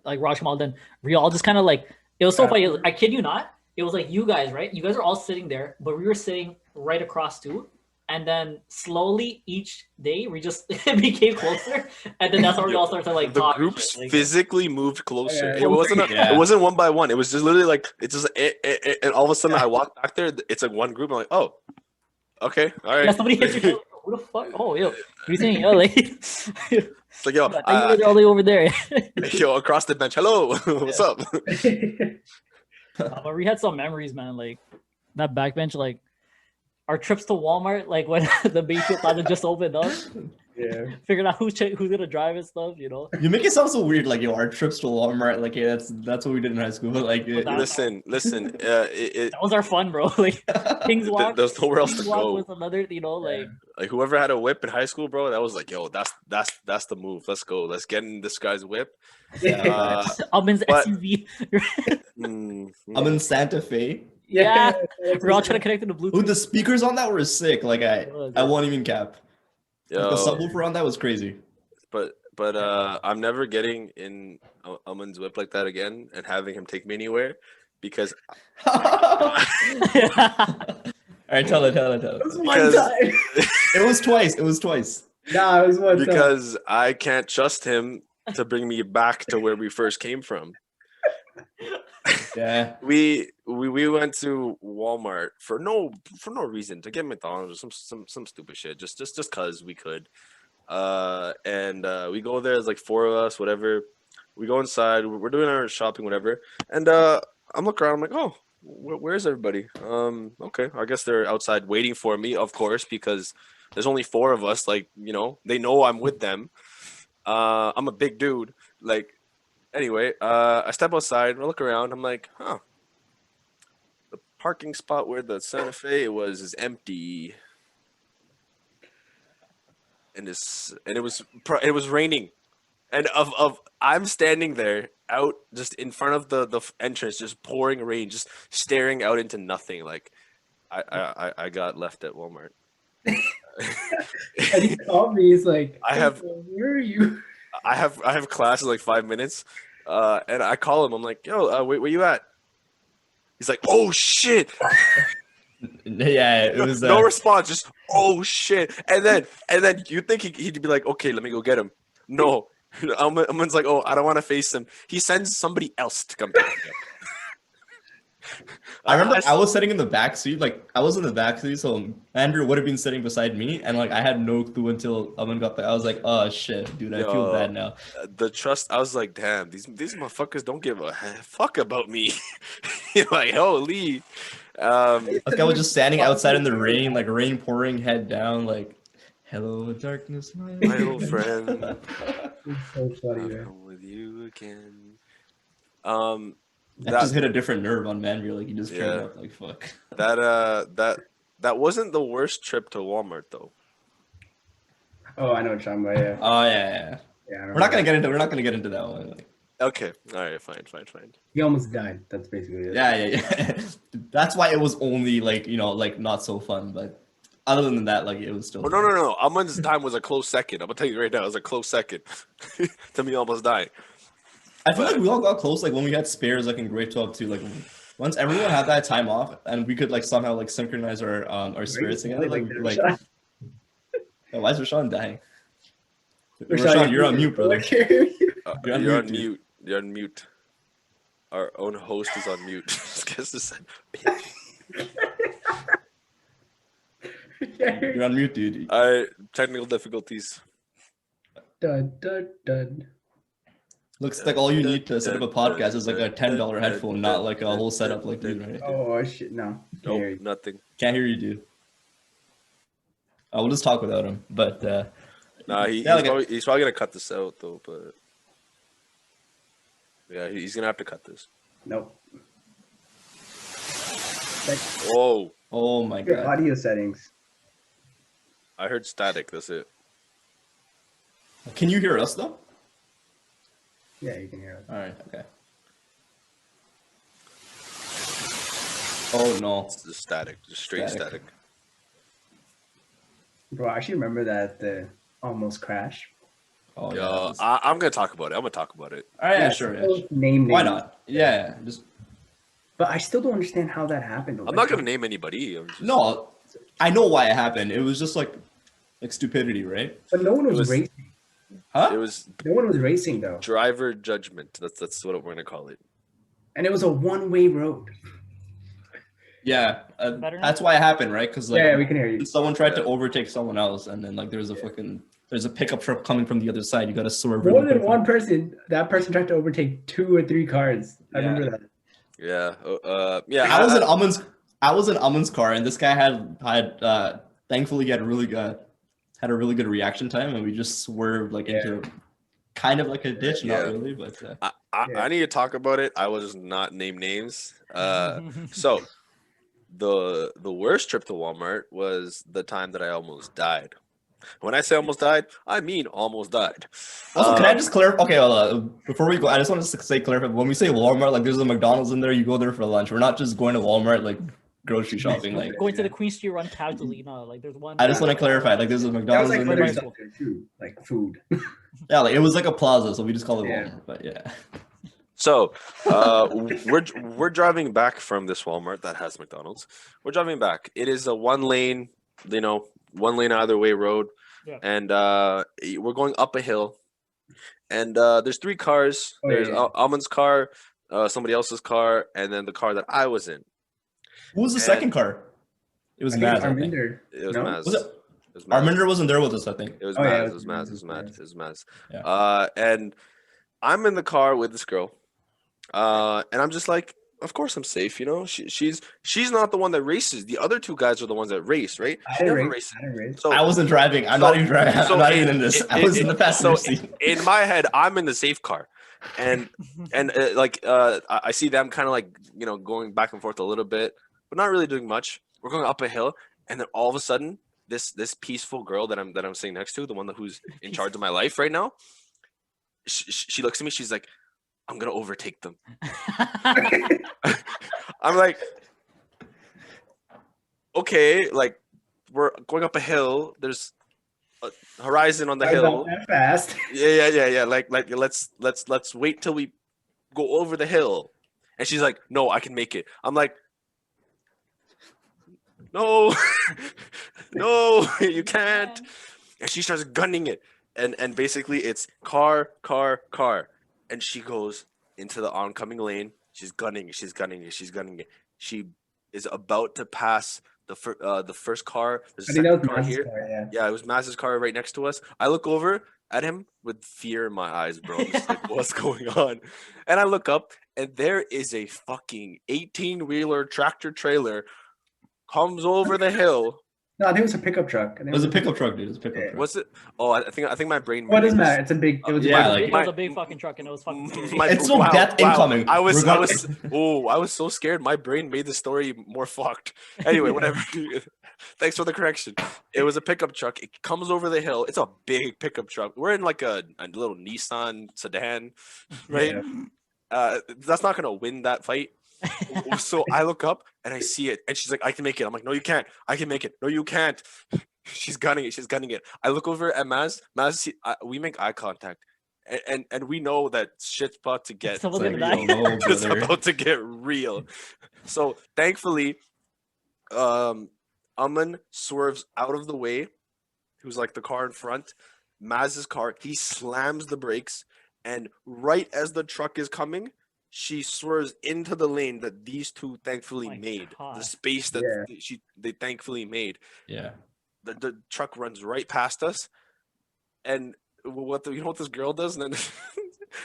Like Rajmal, then we all just kind of like it was so funny. I kid you not, it was like you guys, right? You guys are all sitting there, but we were sitting right across too. And then slowly each day we just became closer, and then that's how we all started to like The talk. and groups shit, like- physically moved closer. Yeah. It wasn't Yeah. it wasn't one by one. It was just literally like it's just and all of a sudden I walked back there. It's like one group. I'm like, oh, okay, all right. Yeah, somebody hit you. Who the fuck? Oh, yo, what are you saying? Yo, like, It's like, yo, I think you guys are all the way over there. yo, across the bench. Hello, what's up? But we had some memories, man. Like that backbench, like our trips to Walmart, like when the Bayfield Plaza just opened up. Yeah. Figuring out who's gonna drive and stuff, you know. You make it sound so weird, like yo, our trips to Walmart, like yeah, that's what we did in high school. But like, Listen. That was our fun, bro. Like Kings Walk. There's nowhere else to Kings Walk go. was another, you know, like Like whoever had a whip in high school, bro, that was like, yo, that's the move. Let's go. Let's get in this guy's whip. Aman's but- SUV. I'm in Santa Fe. Yeah, we're all trying to connect to the Bluetooth. Ooh, the speakers on that were sick. Like I won't even cap. Like, the Yo, subwoofer on that was crazy. but I'm never getting in Aman's whip like that again and having him take me anywhere because All right, tell it. It was one Because- time. It was twice. Nah, it was one time. because I can't trust him to bring me back to where we first came from. Yeah. We went to Walmart for no reason to get McDonald's or some stupid shit just cause we could. And we go there. There's like 4 of us, whatever. We go inside. We're doing our shopping, whatever. And I'm looking around. I'm like, oh, where's everybody? Okay, I guess they're outside waiting for me, of course, because there's only 4 of us. Like, you know, they know I'm with them. I'm a big dude. Like, anyway, I step outside. I look around. I'm like, huh. The parking spot where the Santa Fe was is empty. And it was raining, and I'm standing there out just in front of the entrance, just pouring rain, just staring out into nothing. Like I got left at Walmart. And he called me. He's like, where are you? I have class in like 5 minutes, and I call him. I'm like, yo, where you at? He's like, oh shit. Yeah, it was No response, just oh shit. And then you think he'd be like, okay, let me go get him. No. Aman's like, oh, I don't want to face him. He sends somebody else to come pick me up. I remember I was sitting in the back seat, like I was in the back seat, so Andrew would have been sitting beside me, and like I had no clue until Aman got there. I was like, oh shit, dude, I feel bad now. The trust, I was like, damn, these motherfuckers don't give a fuck about me. Like, holy. Like I was just standing outside in the rain, like rain pouring, head down, like, hello darkness, my old friend. It's so funny, man. I'm with you again. That just hit a different nerve on Manveer, like he just came up, like fuck. That wasn't the worst trip to Walmart though. Oh, I know what you're talking about. Yeah. Oh yeah. We're not gonna get into that one. Like, okay, all right, fine. He almost died. That's basically it. yeah. That's why it was only like, you know, like not so fun, but other than that, like it was still. Oh, no. Aman's time was a close second. I'm gonna tell you right now, it was a close second to me almost dying. I feel like we all got close, like when we had spares, like in grade 12 too. Like once everyone had that time off, and we could like somehow like synchronize our spirits together. Like why is Rashawn dying? Rashawn, you're on mute, brother. You're on mute. You're on mute. Our own host is on mute. You're on mute, dude. Technical difficulties. Dun. Looks like all you need to set up a podcast is like a $10 headphone, not like a whole setup like dude, right? Oh shit, no. Nope, nothing. Can't hear you, dude. We'll just talk without him, but nah, he's probably gonna cut this out though, but yeah, he's gonna have to cut this. Nope. Whoa. Oh my Your god. audio settings. I heard static, that's it. Can you hear us though? Yeah, you can hear it. Alright, okay. Oh no. It's just static, just straight static. Bro, I actually remember that the almost crash. Oh yeah. yeah. I'm gonna talk about it. Alright, yeah, sure. Yeah. Name Why names. not? Yeah, just. But I still don't understand how that happened. I'm not gonna name anybody. No, I know why it happened. It was just like stupidity, right? But no one was racing. Huh? It was No one was racing though. driver judgment. That's what we're gonna call it. And it was a one-way road. Yeah, that's why it happened, right? Because like, Yeah, we can hear you. someone tried to overtake someone else, and then like there's a pickup truck coming from the other side. You got to swerve. More than one person. That person tried to overtake 2 or 3 cars. I remember that. Yeah. Yeah. I was in Aman's car, and this guy had thankfully he had really good had a really good reaction time, and we just swerved like into kind of like a ditch, not really, but I need to talk about it. I will just not name names. So the worst trip to Walmart was the time that I almost died. When I say almost died, I mean almost died. Also, can I just clarify? Okay, well, before we go, I just want to say clarify. When we say Walmart, like there's a McDonald's in there. You go there for lunch. We're not just going to Walmart like grocery shopping. Like going to the Queen Street Run Catalina. Like there's one. I just want to clarify. Like there's a That was McDonald's like in further there. stuff there too, like food. Yeah, like it was like a plaza, so we just call it Walmart. But yeah. So we're driving back from this Walmart that has McDonald's. We're driving back. It is a one lane either way road. Yeah. And we're going up a hill. And there's 3 cars. There's Aman's car, somebody else's car, and then the car that I was in. Who was the second car? It was Maz. I think. It was No? Maz. Was it? Arminder wasn't there with us, I think. It was Oh, Maz. yeah, It was Maz. It was Maz. It was Maz. Yeah. And I'm in the car with this girl. And I'm just like, of course I'm safe, you know. She's not the one that races. The other 2 guys are the ones that race, right? She never races. So I wasn't driving. I'm not even driving. I'm not even in this. I was in the passenger seat. In my head, I'm in the safe car, and I see them kind of like going back and forth a little bit, but not really doing much. We're going up a hill, and then all of a sudden, this peaceful girl that I'm sitting next to, the one who's in charge of my life right now, she looks at me. She's like, "I'm gonna overtake them." I'm like, okay, like we're going up a hill. There's a horizon on the hill. That fast. Yeah. Like let's wait till we go over the hill. And she's like, "No, I can make it." I'm like, "No, no, you can't." And she starts gunning it, and basically it's car, and she goes into the oncoming lane. She's gunning it. She is about to pass the first car. There's a second car here. Yeah, it was Maz's car right next to us. I look over at him with fear in my eyes, bro. I'm just like, what's going on? And I look up, and there is a fucking 18-wheeler tractor trailer comes over the hill. No, I think it was a pickup truck. It was a pickup truck, dude. It was a pickup truck. Was it? Oh, I think my brain. What doesn't matter? It's a big. It was it was a big fucking truck, and it was fucking scary. It's still death incoming. I was so scared. My brain made the story more fucked. Anyway, whatever. Thanks for the correction. It was a pickup truck. It comes over the hill. It's a big pickup truck. We're in like a little Nissan sedan, right? Yeah. That's not gonna win that fight. So I look up and I see it, and she's like, "I can make it." I'm like, "No, you can't. I can make it." "No, you can't." She's gunning it. I look over at Maz. We make eye contact, and we know that shit's about to get it's about to get real. So thankfully, Aman swerves out of the way. Who's like the car in front? Maz's car. He slams the brakes, and right as the truck is coming, she swerves into the lane that these 2 thankfully made. God. The space that they thankfully made. Yeah. The truck runs right past us, and you know what this girl does? And then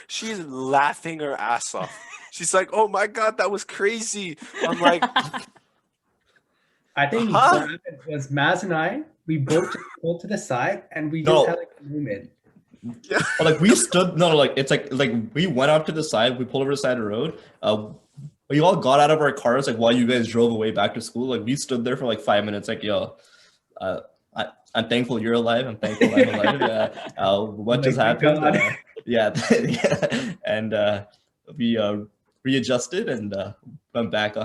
she's laughing her ass off. She's like, "Oh my God, that was crazy." I'm like, I think what happened was Maz and I, we both just pulled to the side, and we just had like a movement. Yeah. But like we stood it's like we went up to the side, we pulled over the side of the road. We all got out of our cars like while you guys drove away back to school. Like we stood there for like 5 minutes, like, "Yo, I'm thankful you're alive. I'm thankful I'm alive. What just happened?" And we readjusted and went back.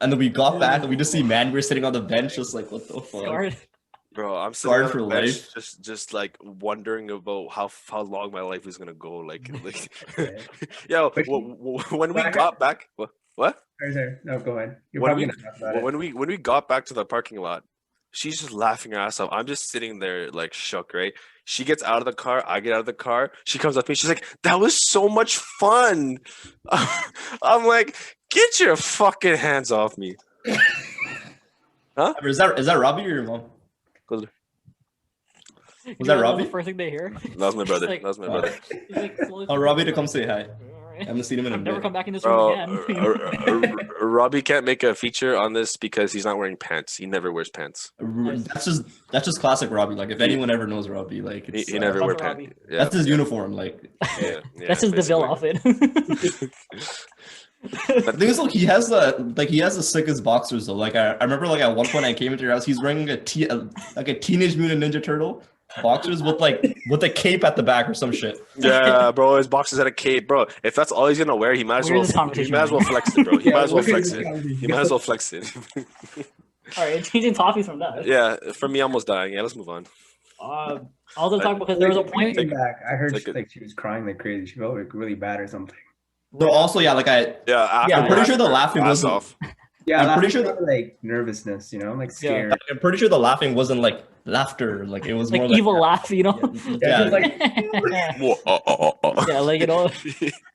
And then we got back and we just see Manveer sitting on the bench, just like, what the fuck? Bro, I'm sitting on the bench, just like wondering about how long my life is gonna go. Like yo, when we got back, what? No, go ahead. When we got back to the parking lot, she's just laughing her ass off. I'm just sitting there like shook, right? She gets out of the car, I get out of the car. She comes up to me, she's like, "That was so much fun." I'm like, "Get your fucking hands off me." Huh? Is that Robbie or your mom? Was that Robbie? The first thing they hear. That was my brother. That was my brother. Oh, Robbie to come say hi. All I haven't seen him in a I've never bit. come back in this room Bro, again. Robbie can't make a feature on this because he's not wearing pants. He never wears pants. That's just classic Robbie. Like if anyone ever knows Robbie, like it's, He never That's wears a pants. Robbie. Yeah, that's his uniform. Like That's his DeVille outfit. the thing is, like he has the sickest boxers though. Like I remember like at one point I came into your house, he's wearing like a Teenage Mutant Ninja Turtle boxers with a cape at the back or some shit. Yeah, bro, his boxes had a cape, bro. If that's all he's gonna wear, he might as Where's well. this conversation He might as well going? flex it, bro. He Yeah, might as well where flex is it. this conversation He might as well flex it. All right, changing topics from that. Yeah, for me, almost dying. Yeah, let's move on. I was gonna talk because there was a point. Came back. I heard Take it. like she was crying like crazy. She felt like really bad or something. So also, yeah, like Yeah, after I'm pretty sure the her laughing ass wasn't. off. Yeah, I'm pretty sure sure like nervousness, you know, like scared. I'm pretty sure the laughing wasn't like laughter. Like it was Like more evil laugh, you know? Yeah, just like Yeah, like, you know,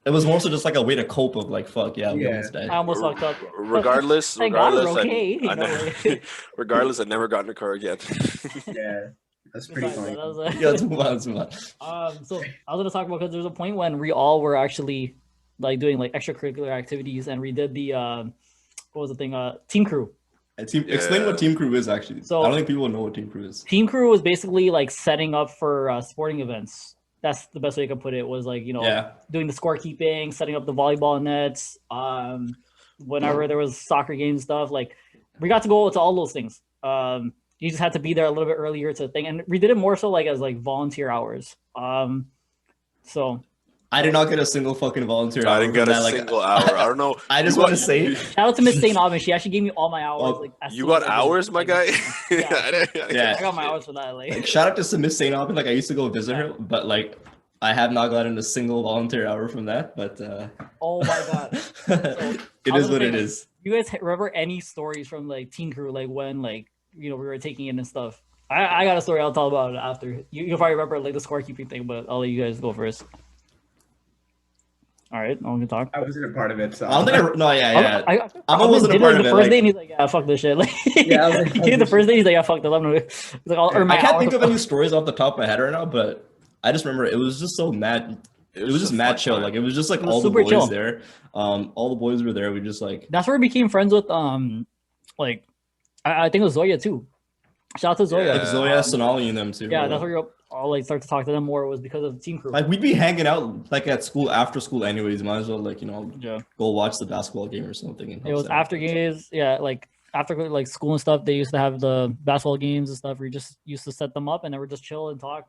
it was more so just like a way to cope of like fuck yeah, we Yeah. almost died. I almost fucked up. Regardless, Thank God we're regardless, okay, you I know, never, like- regardless, I never got in a car again. yeah, that's pretty Besides funny. that, that was a- Yeah, let's move on. Let's move on. So I was gonna talk about because there's a point when we all were actually like doing like extracurricular activities, and we did the what was the thing? Team crew. Explain what Team Crew is actually. So- I don't think people know what Team Crew is. Team crew was basically like setting up for sporting events. That's the best way I could put it. Was like, you know, Yeah. doing the scorekeeping, setting up the volleyball nets. Whenever there was soccer game stuff, like we got to go to all those things. You just had to be there a little bit earlier to thing, and we did it more so like as like volunteer hours. So I did not get a single fucking volunteer. I hour didn't from get a that, like, single hour. I don't know. I just You want to got- say, shout out to Miss St. Aubin. She actually gave me all my hours. Oh, Like as You soon got as I did. hours, my guy. Yeah. Yeah. I got my hours for that. Like shout out to Miss St. Aubin. Like I used to go visit her, but like I have not gotten a single volunteer hour from that. But oh my god. it I is was what it thinking- is. You guys remember any stories from like Teen Crew, like when like we were taking in and stuff? I got a story I'll tell about it after. You'll probably remember like the scorekeeping thing, but I'll let you guys go first. All right, I'm gonna talk. I wasn't a part of it, so I don't think yeah. I Aman wasn't a did part it of the it, first like- day, and he's like, "Yeah, fuck this shit." Like, Yeah, I was like, he did the first day, he's like, "Yeah, fuck this." I'm gonna, he's like, "I'll earn my I can't hours." think of any stories off the top of my head right now, but I just remember it was just so mad. It was just a mad fun chill. time. Like it was just like It was all the super boys chill. there. All the boys were there. We just like That's where we became friends with like I think it was Zoya too. Shout out to Zoya. like Zoya, Sonali, and them too. Yeah, that's where we all like start to talk to them more. Was because of Team Crew. Like we'd be hanging out like at school after school anyways. Might as well like Yeah. go watch the basketball game or something. And It was after games, yeah, like after like school and stuff. They used to have the basketball games and stuff. We just used to set them up and then we're just chill and talk.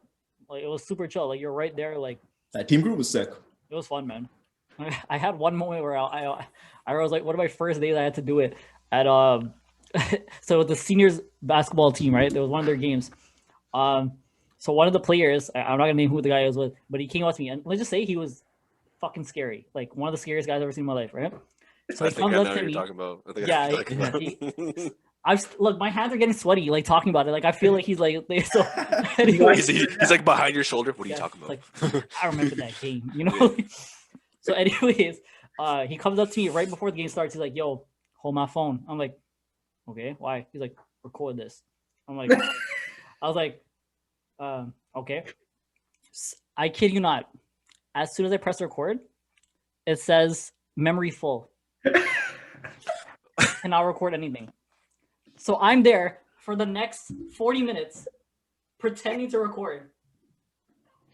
Like it was super chill. Like you're right there. Like That Team Group was sick. it was fun, man. I had one moment where I was like one of my first days I had to do it at so the seniors basketball team, right? There was one of their games. So one of the players, I'm not gonna name who the guy was with, but he came up to me and let's just say he was fucking scary, like one of the scariest guys I've ever seen in my life, right? So I he think I comes know up what to you're me. talking about. I think Yeah, I know what you're talking about. Look, my hands are getting sweaty, like talking about it. Like I feel like he's like so. he's, Anyways, he's like behind your shoulder. What are you yeah, talking about? like, I remember that game, you know. So, anyways, he comes up to me right before the game starts. He's like, "Yo, hold my phone." I'm like, "Okay, why?" He's like, "Record this." I'm like, I was like, "Okay." I kid you not. As soon as I press record, it says memory full. Cannot record anything. So I'm there for the next 40 minutes pretending to record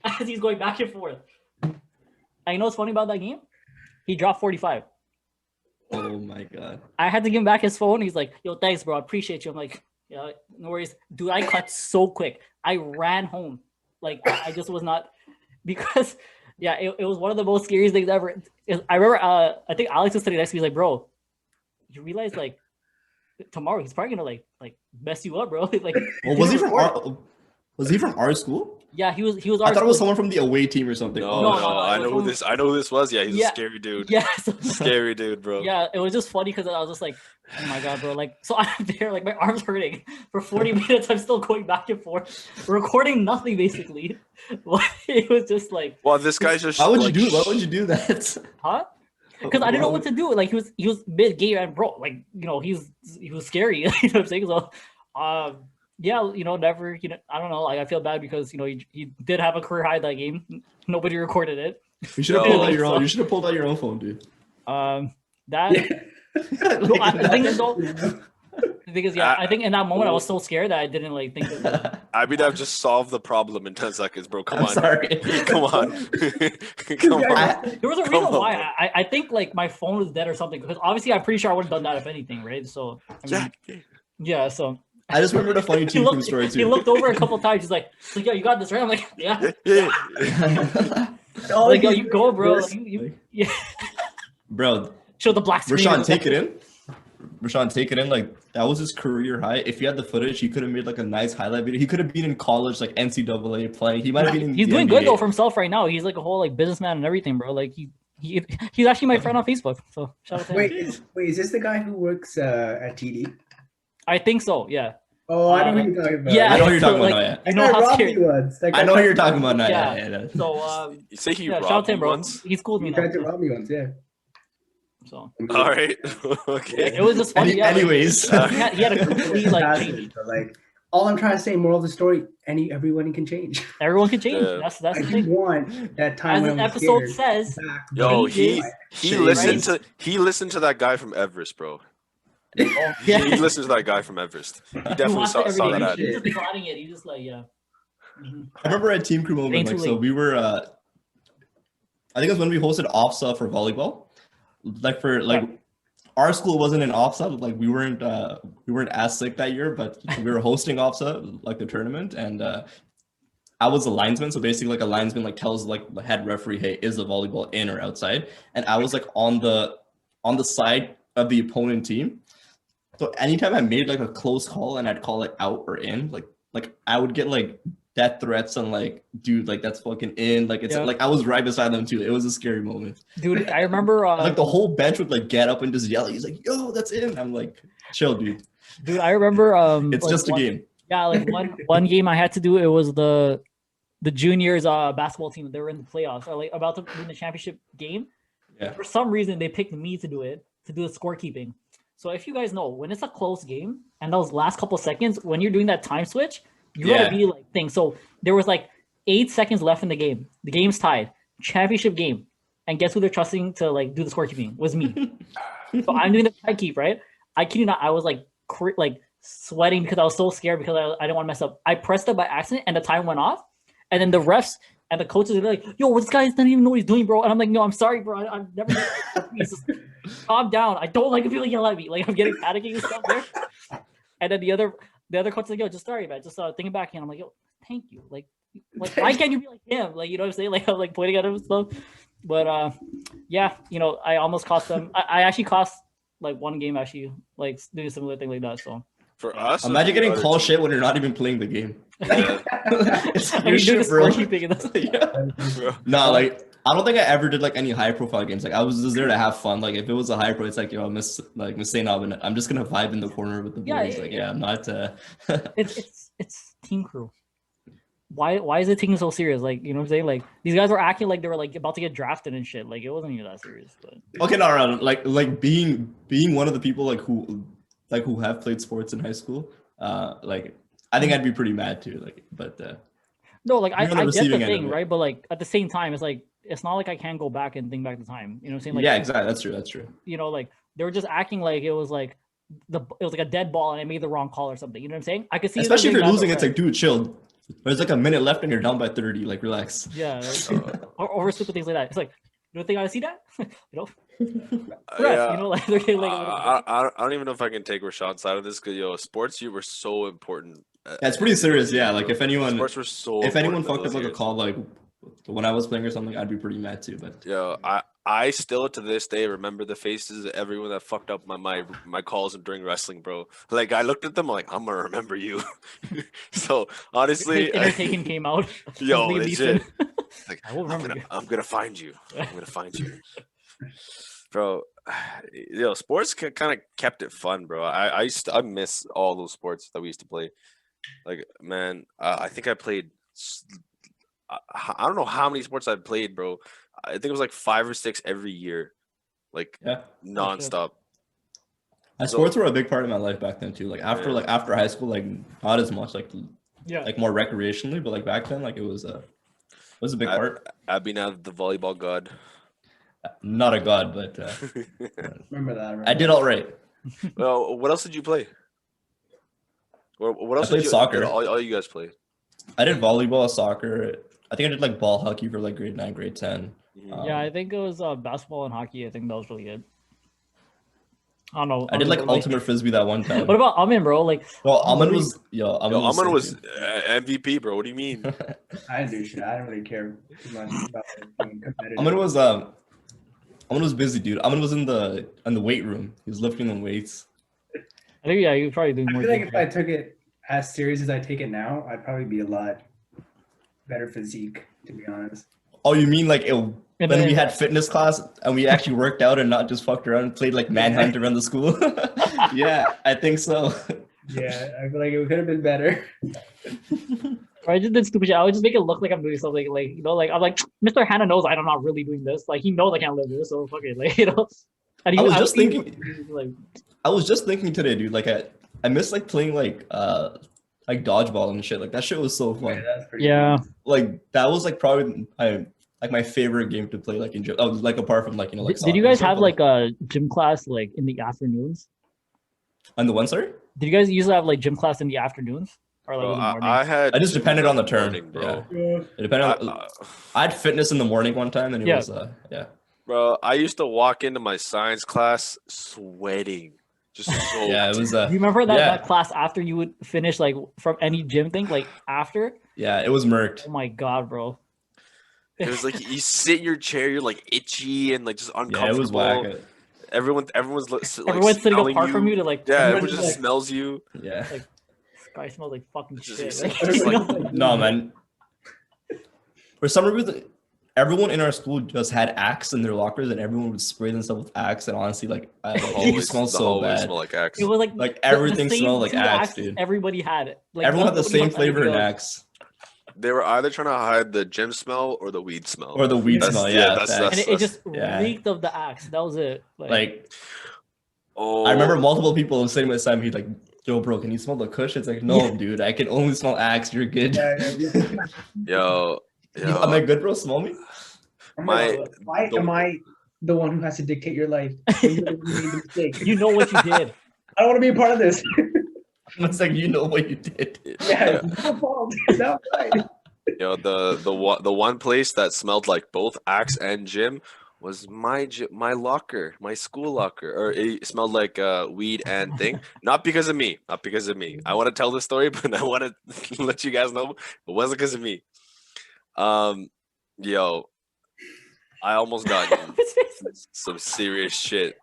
as he's going back and forth. And you know what's funny about that game? He dropped 45. Oh my god. I had to give him back his phone. He's like, "Yo, thanks, bro. I appreciate you." I'm like, "Yeah, no worries." Dude, I cut so quick. I ran home. Like, I just was not, because, yeah, it was one of the most scariest things ever. I remember, I think Alex was sitting next to me. He's like, "Bro, you realize, like, tomorrow he's probably gonna, like mess you up, bro." Like, Well, was he from our school? yeah, he was I thought it was our- someone from the away team or something. No, No, no, no, I it was know who from- this. I know who this was. Yeah, he's Yeah. a scary dude. Yeah, so- Scary dude, bro. yeah, it was just funny because I was just like, "Oh my god, bro!" Like, so I'm there, like my arms hurting for 40 minutes. I'm still going back and forth, recording nothing basically. It was just like, Well, this guy's just. Why would like, you do? Why would you do that? huh? Because I didn't know what to do. Like he was mid game and bro, like he was scary. You know what I'm saying? So, yeah, never. I don't know. Like I feel bad because he did have a career high that game. Nobody recorded it. You should have pulled out your own. You should have pulled out your own phone, dude. That. No, the thing is though. Because I think in that moment I was so scared that I didn't like think of it. Abhinav just solved the problem in 10 seconds, bro. Come I'm on. sorry. Come on. Come on. There was a reason why I think like my phone was dead or something, because obviously I'm pretty sure I would have done that if anything, right? So I mean, yeah, so I just remember the funny team from story too. He looked over a couple times. He's like, "Yeah, you got this, right?" I'm like, "Yeah." Like, yo, you go, bro. Like, yeah. Bro, Show the black screen. Rashawn, take it in. Rashawn, take it in. Like, that was his career high. If he had the footage, he could have made like a nice highlight video. He could have been in college, like NCAA playing. He might have been in He's the doing NBA. good though for himself right now. He's like a whole like businessman and everything, bro. Like he's actually my friend on Facebook. So shout out to him. Wait, is this the guy who works at TD? I think so. Yeah. Oh, I know who you're talking about. Yeah, I know who you're talking about like, now, yeah. I know how scary. I know who you're talking about now. Yeah. Yeah. So You say he shout out robbed to him, you bro. once? He's cool with me He now. tried to rob me once, yeah. So All right. Okay. it was just funny. Yeah, Anyways. like, he had a complete like change. But, like, all I'm trying to say, moral of the story, everyone can change. Everyone can change. Yeah. That's I the do thing. want that time As when the I was episode scared says, back. Yo, He he is- listened to that guy from Everest, bro. oh, He yeah. listened to that guy from Everest. He He definitely watched it saw every that day. ad. He's just plotting it. He's just like, yeah. Mhm. I remember at Team Crew moment, Ain't like, too so late. we were, I think it was when we hosted OFSA for volleyball. Like, for, like, our school wasn't in OFSA. Like, we weren't as sick that year, but we were hosting OFSA, like, the tournament. And I was a linesman. So basically, like, a linesman, like, tells, like, the head referee, hey, is the volleyball in or outside? And I was, like, on the side of the opponent team. So anytime I made, like, a close call and I'd call it out or in, like I would get, like, death threats and, like, dude, like, that's fucking in. Like, it's like I was right beside them too. It was a scary moment. Dude, I remember Like, the whole bench would, like, get up and just yell. He's like, yo, that's in. I'm like, chill, dude. dude, I remember It's like, just a game. Yeah, like one game I had to do, it was the juniors basketball team. They were in the playoffs, or like about to win the championship game. Yeah. For some reason they picked me to do the scorekeeping. So if you guys know, when it's a close game and those last couple seconds, when you're doing that time switch, you gotta be like thing. So there was like 8 seconds left in the game. The game's tied. Championship game. And guess who they're trusting to like do the scorekeeping? Was me. So I'm doing the tie keep, right? I kid you not, I was like sweating because I was so scared because I didn't want to mess up. I pressed it by accident and the time went off. And then the refs and the coaches are like, yo, this guy doesn't even know what he's doing, bro. And I'm like, no, I'm sorry, bro. I've never just calm down. I don't like if people yell at me. Like, I'm getting panicking and stuff there. And then the other coach is like, yo, just sorry, man. Just thinking back. And I'm like, yo, thank you. Like why can't you be like him? Like, you know what I'm saying? Like, I'm like pointing at him and stuff. But yeah, you know, I almost cost them. I actually cost like one game actually, like doing a similar thing like that. So For us, Imagine getting other call team. shit when you're not even playing the game. Yeah. It's I your mean, doing the shit, bro. scorekeeping and that's Yeah. Bro. No, like, I don't think I ever did like any high profile games. Like, I was just there to have fun. Like, if it was a high pro, it's like, yo, Miss St. Albin, I'm just gonna vibe in the corner with the boys. I'm not. it's team crew. Why is it taking so serious? Like, you know what I'm saying? Like, these guys were acting like they were like about to get drafted and shit. Like, it wasn't even that serious. But Okay, no, like being one of the people who have played sports in high school. Like, I think I'd be pretty mad too. Like, but no, like I You're on the get the receiving end of thing, it. right? But like at the same time, it's like it's not like I can't go back and think back the time. You know what I'm saying? Like, yeah, exactly. That's true. you know, like they were just acting like it was like a dead ball and I made the wrong call or something. You know what I'm saying? I could see, Especially if them you're doing losing, that, it's like, dude, chill. There's like a minute left and you're down by 30. Like, relax. yeah, like, or stupid things like that. It's like, you don't think I see that? You know, Yeah. you know, like they're getting like. I don't even know if I can take Rashad's side of this because sports you were so important. That's pretty serious. Yeah, like if anyone Sports were so. if anyone important fucked up those like a years. call like when I was playing or something, I'd be pretty mad too. But Yo, I still to this day remember the faces of everyone that fucked up my calls during wrestling, bro. Like I looked at them like I'm gonna remember you. So honestly, Undertaking came out. yo, Liam legit. Neeson. Like, I will remember you. I'm gonna find you. I'm gonna find you, bro. Sports kind of kept it fun, bro. I miss all those sports that we used to play. Like, man, I think I played. I don't know how many sports I've played, bro. I think it was like 5 or 6 every year, like yeah, nonstop. sports were a big part of my life back then too. Like after high school, like not as much, like Yeah. like more recreationally, but like back then, like it was was a big part. Abhinav, the volleyball god. Not a god, but Remember that? I did all right. Well, what else did you play? What else played soccer. did all you guys play? I did volleyball, soccer. I think I did like ball hockey for like grade 9, grade 10. Yeah, I think it was basketball and hockey. I think that was really good. I don't know. I did like ultimate frisbee that one time. What about Aman, bro? Like, Well, Aman was Aman was sick, MVP, bro. What do you mean? I didn't do shit. I didn't really care too much about being competitive. Aman was busy, dude. Aman was in the weight room. He was lifting the weights. I think yeah, you probably doing I more. feel like if I took it as serious as I take it now, I'd probably be a lot better physique, to be honest. Oh, you mean like when we had fitness class and we actually worked out and not just fucked around and played like manhunt around the school? Yeah, I think so. Yeah, I feel like it could have been better. I just did stupid shit. I would just make it look like I'm doing something, like, you know, like I'm like, Mr. Hannah knows I'm not really doing this. Like, he knows I can't live this, so fuck it, like, you know. And I was just thinking, like, I was just thinking today, dude. Like I miss like playing like dodgeball and shit. Like that shit was so fun. Yeah, that's pretty yeah. fun. Like that was like probably like my favorite game to play. Like in gym. Oh, like apart from like, you know, like. Did you guys have like a gym class like in the afternoons? On the one, sorry? Did you guys usually have like gym class in the afternoons or like Bro, in the morning? I just depended on the term, morning, bro. Yeah. It depended on. I had fitness in the morning one time, and it was yeah. Bro, I used to walk into my science class sweating, just so. Yeah, it was. Do you remember that class after you would finish like from any gym thing, like after? Yeah, it was murked. Oh my god, bro. It was like you sit in your chair, you're like itchy and like just uncomfortable. Yeah, it was whack. Everyone's like sitting apart from you to like. Yeah, everyone just like, smells you. Yeah. Like, this guy smells like fucking shit. just like, no, man. For some reason, everyone in our school just had Axe in their lockers, and everyone would spray themselves with Axe. And honestly, like, it smells so bad. Smell like Axe. It was like everything smelled like Axe, dude. Everybody had it. Like, everyone had the same flavor in Axe. They were either trying to hide the gym smell or the weed smell. Or the weed smell, yeah. And it just reeked of the Axe. That was it. Like I remember multiple people sitting with Sam. He's like, "Yo, bro, can you smell the Kush?" It's like, "No, dude, I can only smell Axe. You're good." Yo, am I good, bro? Smell me. Why am I the one who has to dictate your life? You know what you did. I don't want to be a part of this. It's like, you know what you did. Yeah, it's my fault. That's right. Yo, the one place that smelled like both Axe and gym was my locker, my school locker, or it smelled like weed and thing. Not because of me. I want to tell the story, but I want to let you guys know it wasn't because of me. Yo, I almost got some serious shit.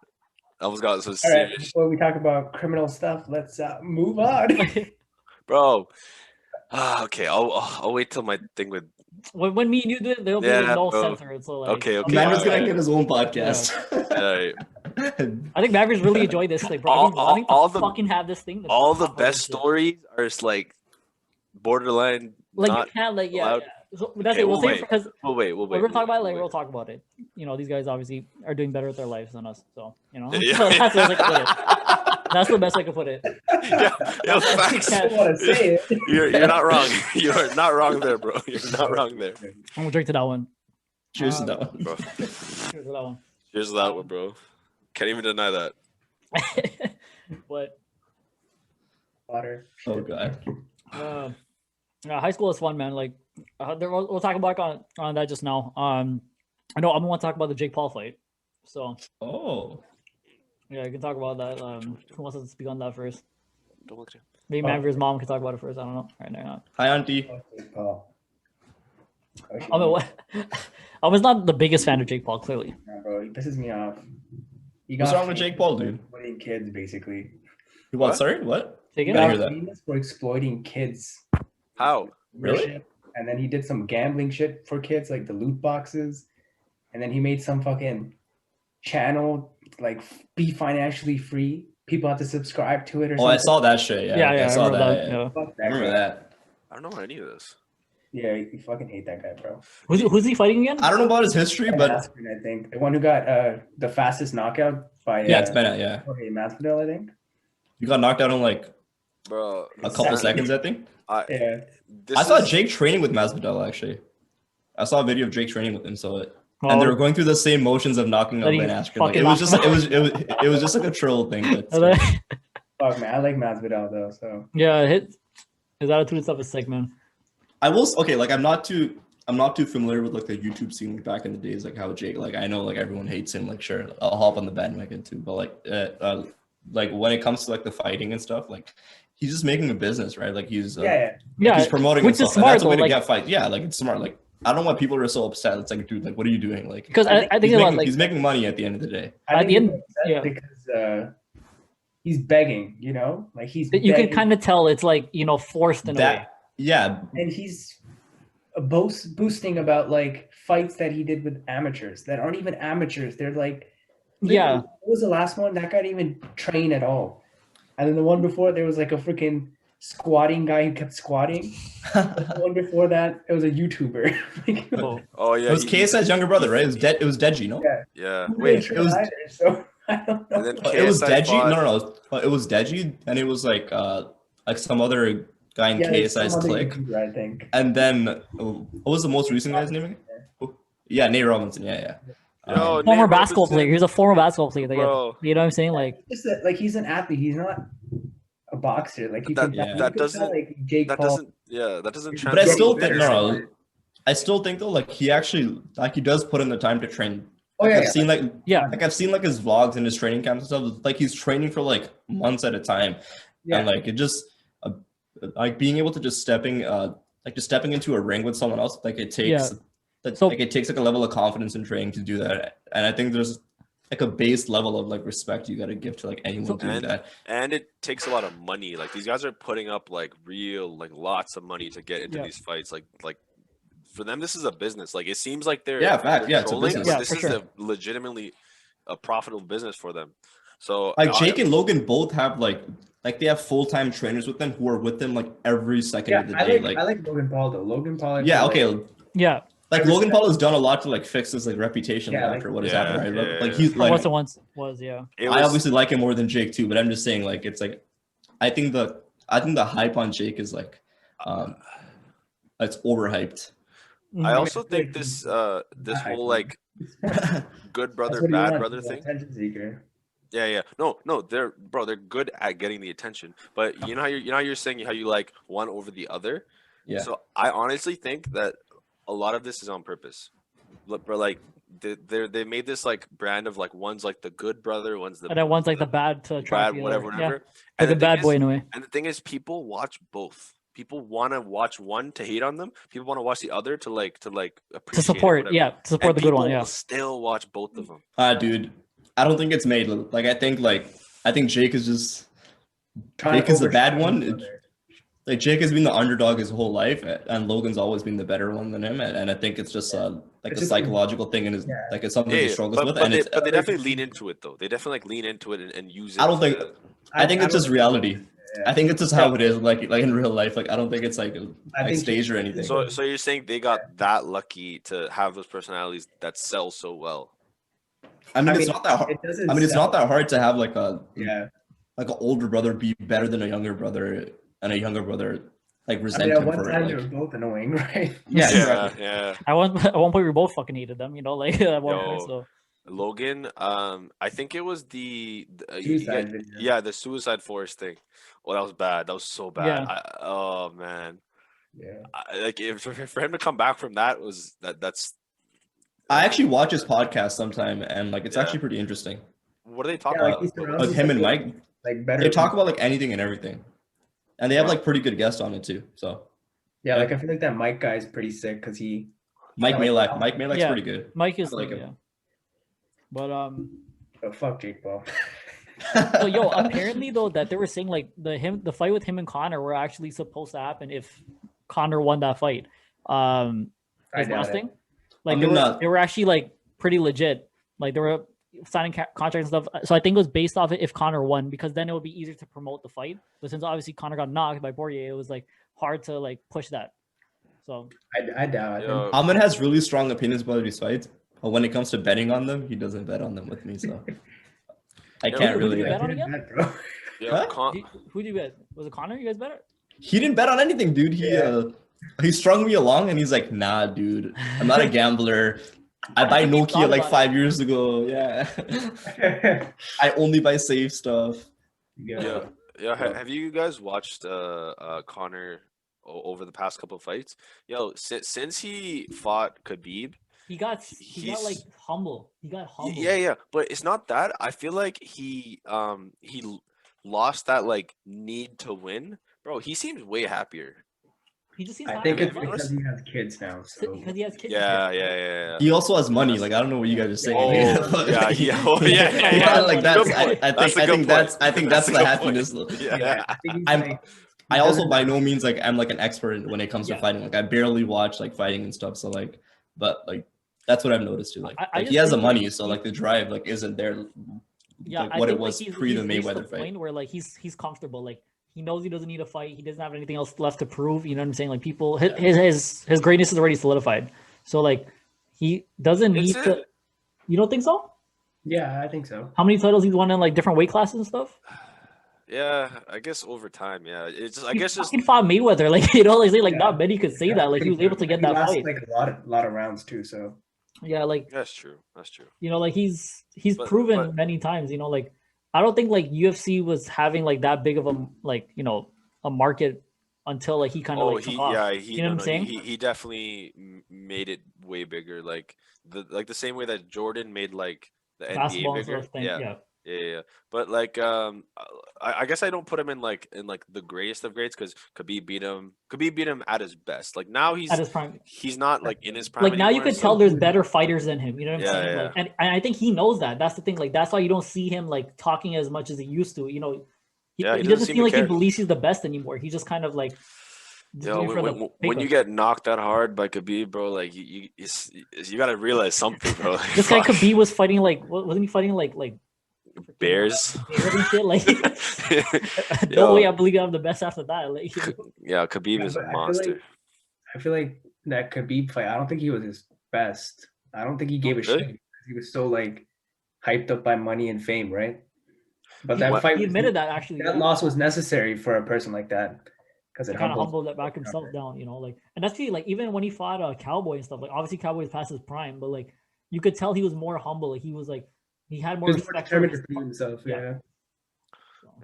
I almost got some serious shit. Before we talk about criminal stuff, let's move on. Bro. Okay, I'll wait till my thing with. When me and you do it, there'll be like no censor. So like, okay. Manveer's gonna get his own podcast. Yeah. I think Manveer's really enjoyed this. Like, bro, all the fucking have this thing. All the best stories are just like borderline. Like you can't like So that's it. We'll say because we'll wait. we're talking about it, like we'll talk about it. You know, these guys obviously are doing better with their lives than us. So you know, so that's the best I can put it. That's the best I can put it. Yeah, facts. I want to say it. You're not wrong. You're not wrong there, bro. You're not wrong there. I'm gonna drink to that one. Cheers to that one, bro. Cheers to that one. Cheers to that one, bro. Can't even deny that. But Water. oh god. High school is fun, man. Like we'll talk about on that just now. I know I'm gonna want to talk about the Jake Paul fight. So yeah, I can talk about that. Who wants to speak on that first? Maybe Manveer's mom can talk about it first. I don't know. Right now. Hi, auntie. I mean, what? I was not the biggest fan of Jake Paul, clearly. Nah, bro, he pisses me off. What's wrong with Jake Paul, dude? Exploiting kids, basically. What? Sorry, what? Take it. I hear that. Famous for exploiting kids. How? Really? And then he did some gambling shit for kids, like the loot boxes. And then he made some fucking channel, like be financially free. People have to subscribe to it or something. I saw that shit. Yeah, I saw that. Yeah. I remember that. I don't know any of this. Yeah, you fucking hate that guy, bro. Who's he fighting again? I don't know about his history, but I think the one who got the fastest knockout by it's Ben. Yeah, Jorge Masvidal, I think. You got knocked out in like bro a couple seconds, I think. Yeah. I saw Jake training with Masvidal actually. I saw a video of Drake training with him, so Oh, and they were going through the same motions of knocking That out he Ben Askren. Like, fucking it was knocked just him it was just like a troll thing. But and then- Fuck man, I like Masvidal though. So yeah, his attitude and stuff is sick, man. I will okay. Like I'm not too familiar with like the YouTube scene like, back in the days, like how Jake. Like I know like everyone hates him. Like sure, I'll hop on the bandwagon too. But like when it comes to like the fighting and stuff, like he's just making a business, right? Like he's yeah. Yeah, he's promoting which is himself. smart And that's a though. way to Like, get fights. Yeah, like it's smart. Like I don't know why people are so upset. It's like, dude, like what are you doing? Like because I think he's about making, like he's making money at the end of the day. I At think the he's end- upset yeah. because he's begging, you know, like he's you can begging, kind of tell it's like forced in a way. That yeah, and he's boosting about like fights that he did with amateurs that aren't even amateurs. They're like, Yeah, what was the last one? That guy didn't even train at all. And then the one before, there was like a freaking squatting guy who kept squatting. The one before that, it was a YouTuber. Like, oh, Oh yeah, it was KSI's younger brother, right? It was Deji, no? Yeah. Yeah. who Wait. didn't train it was- either, so I don't know. And then It was KSI Deji. fought- No. It was Deji, and it was like some other guy in there's some KSI's other clique. YouTuber, I think. And then what was the most recent guy's name again? Yeah, Nate Robinson. Yeah. Yo, former Nate basketball Robinson, player. He's a former basketball player. bro. You know what I'm saying? Like, Just that, like he's an athlete. He's not a boxer. Like you That- can, yeah. you that can tell, doesn't- like Jake That Paul. doesn't. Yeah, that doesn't But translate. But I Getting still better. think I still think though, like he actually like he does put in the time to train. Oh Like, yeah, I've seen yeah, I've seen like his vlogs and his training camps and stuff. Like he's training for like months at a time, yeah. and like it just like being able to just stepping into a ring with someone else. Like it takes So- like it takes like a level of confidence in training to do that, and I think there's like a base level of like respect you got to give to like anyone doing that. And it takes a lot of money. Like these guys are putting up like real, like lots of money to get into Yeah. these fights. Like for them, this is a business. Like it seems like they're Yeah, fact. they're Yeah, it's a trolling, business. but Yeah, this for is sure. legitimately a profitable business for them. So Like Jake and Logan both have like they have full-time trainers with them who are with them like every second Yeah, of the I day. like Logan Paul though. Logan Paul. I Yeah, feel okay. yeah. Like I Logan respect- Paul has done a lot to like fix his like reputation Yeah, after what has yeah, happened, right? yeah, Like yeah. he's For like what it once was, yeah. it I was- obviously like him more than Jake too, but I'm just saying like it's like I think the hype on Jake is like it's overhyped. I Mhm. also feel think like this hype whole on like good brother That's what he bad wants, brother he's an thing. attention seeker. Yeah. No, they're good at getting the attention. But you know how you're saying how you like one over the other. Yeah. So I honestly think that a lot of this is on purpose. But like they made this like brand of like one's like the good brother, one's the And then one's like the bad to attract bad, the whatever. other. Yeah, And like the a bad thing boy is- in a way. And the thing is, people watch both. People want to watch one to hate on them. People want to watch the other to appreciate To support, it, yeah, whatever. to support And the good one, people yeah. will still watch both of them. Dude, I don't think it's made. Like I think Jake is just Trying Jake to is the bad overshadow one. each other. Like Jake has been the underdog his whole life, and Logan's always been the better one than him. And I think it's just like It's a just- psychological thing, and Yeah. like it's something Yeah, he struggles but, with. but, And they, it's but they definitely lean into it though. They definitely like lean into it and use it. I don't think to- I think it's don't just reality. Yeah. I think it's just how it is, like in real life. Like I don't think it's like think stage or anything. So you're saying they got that lucky to have those personalities that sell so well? I mean, I it's mean, not that hard. it doesn't I mean, it's sell. not that hard to have like Yeah. an older brother be better than a younger brother, and a younger brother like I resent mean, at him one for time it. they were Like, both annoying, right? yeah, Yeah, exactly. yeah. At one point we both fucking hated them, like at one point. Yo. So Logan, I think it was the Suicide video. yeah, the suicide forest thing. Well, that was bad. That was so bad. Yeah. Oh man, Yeah. like if for him to come back from that was that's. I actually watch his podcast sometime, and like it's Yeah. actually pretty interesting. What are they talking Yeah, like about? he's surrounded With him and Mike, Like better. they talk about like anything and everything, and they have Wow. like pretty good guests on it too. So Yeah, like I feel like that Mike guy is pretty sick because he. Mike Yeah, Malak, Mike Malak's Yeah. pretty good. Mike is I like like, him. yeah. But Oh fuck Jake Paul. so yo, apparently though that they were saying like the fight with him and Conor were actually supposed to happen if Conor won that fight. I His doubt last it. thing. Like I'm they were, not- they were actually like pretty legit. Like they were signing contracts and stuff. So I think it was based off it if Conor won because then it would be easier to promote the fight. But since obviously Conor got knocked by Poirier, it was like hard to like push that. So I doubt it. Yo, Aman has really strong opinions about these fights, but when it comes to betting on them, he doesn't bet on them with me. So I can't who really. do you bet on I did again? that, bro. yo, Huh? Con- who do you bet? Was it Conor? You guys bet? He didn't bet on anything, dude. He Yeah. He strung me along, and he's like, "Nah, dude, I'm not a gambler. I buy He thought Nokia like about 5 years ago. Yeah, I only buy safe stuff." Yeah, yeah. Have you guys watched Conor over the past couple of fights? Yo, since he fought Khabib, he got like he's humble. He got yeah, humble. yeah. But it's not that. I feel like lost that like need to win, bro. He seems way happier. He just seems I happy think to it's fight. because he has kids now. So Because he has kids. Yeah, yeah, yeah, He also has money. That's Like, I don't know what you guys are saying. Oh, yeah, yeah. Oh, yeah, yeah, Yeah, yeah. like Good that's. point. I That's think. a I good think that's. point. I think That's that's a the good happiness. point. yeah, Yeah. I think he's I'm. like. I also by no means like I'm like an expert when it comes to Yeah. fighting. Like I barely watch like fighting and stuff. So like, but like that's what I've noticed too. Like, I like he just has the think, like, money, so like the drive like isn't there. Yeah, Like I what it think like was he's pre the reached the Mayweather fight. point where like he's comfortable. Like he knows he doesn't need a fight. He doesn't have anything else left to prove. You know what I'm saying? Like people, his greatness is already solidified. So like he doesn't Is need to. it? You don't think so? Yeah, I think so. How many titles he's won in like different weight classes and stuff? Yeah, I guess over time, yeah. It's just, I He guess just fucking fought Mayweather. Like you know, like Yeah. not many could say that. Like he was able to get He that lasted fight. like a lot of rounds too. So Yeah, like that's true. That's true. you know, like he's But- proven but- many times. You know, like I don't think like UFC was having like that big of a like you know a market until like he kind of Oh, like took off. he You know what I'm saying? he definitely made it way bigger, like the same way that Jordan made like the Basketball NBA and bigger. stuff thing. Yeah. Yeah. Yeah. But like I guess I don't put him in like the greatest of greats because Khabib beat him at his best. Like now At his prime. he's not like in his prime Like now you anymore, could so- tell there's better fighters than him. You know what I'm Yeah, saying? yeah. Like, and I think he knows that. That's the thing. Like that's why you don't see him like talking as much as he used to. You know, Yeah, he he doesn't doesn't seem seem to like he care. believes he's the best anymore. He just kind of like Yo, doing it for the when you paper. get knocked that hard by Khabib, bro, like you gotta realize something, bro. Like, This guy fuck. Khabib was fighting like wasn't he fighting like Bears. bears and shit? Like Yo. no way I believe I'm the best after that. Like Yeah, Khabib Yeah, is a but monster. I feel like that Khabib fight. I don't think he was his best. I don't think he gave a Really? shit. He was so like hyped up by money and fame, right? But he, that fight, he admitted that actually. that loss was necessary for a person like that because To it kind of humbled. humble that back himself down, you know, like, and that's really like even when he fought Cowboy and stuff. Like, obviously, Cowboy's past his prime, but like, you could tell he was more humble. Like, he was like, he had He more was more respect for determined his to prove himself. Yeah. Yeah.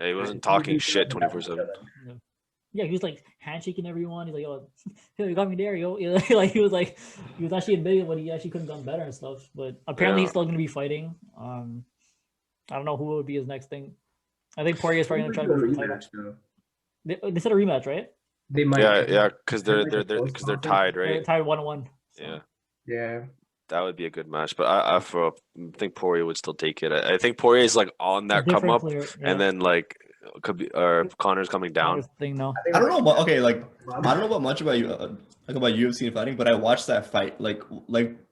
Yeah, he wasn't talking shit 24/7. Yeah, he was like handshaking everyone. He's like, "Yo, yo, you got me there, yo." You know, like he was actually admitting when he actually couldn't done better and stuff. But apparently, Yeah. he's still going to be fighting. I don't know who would be his next thing. I think Poirier's probably going to try to go for the title. Rematch, though. They said a rematch, right? They might. Yeah, because they're They're they're close because they're conference. tied, They're right? tied 1-1. Yeah, Yeah. that would be a good match. But I think Poirier would still take it. I think Poirier is like on that come up, and then like Connor's coming down. Thing now. I don't know about okay, like I don't know about much about you like about UFC and fighting, but I watched that fight. Like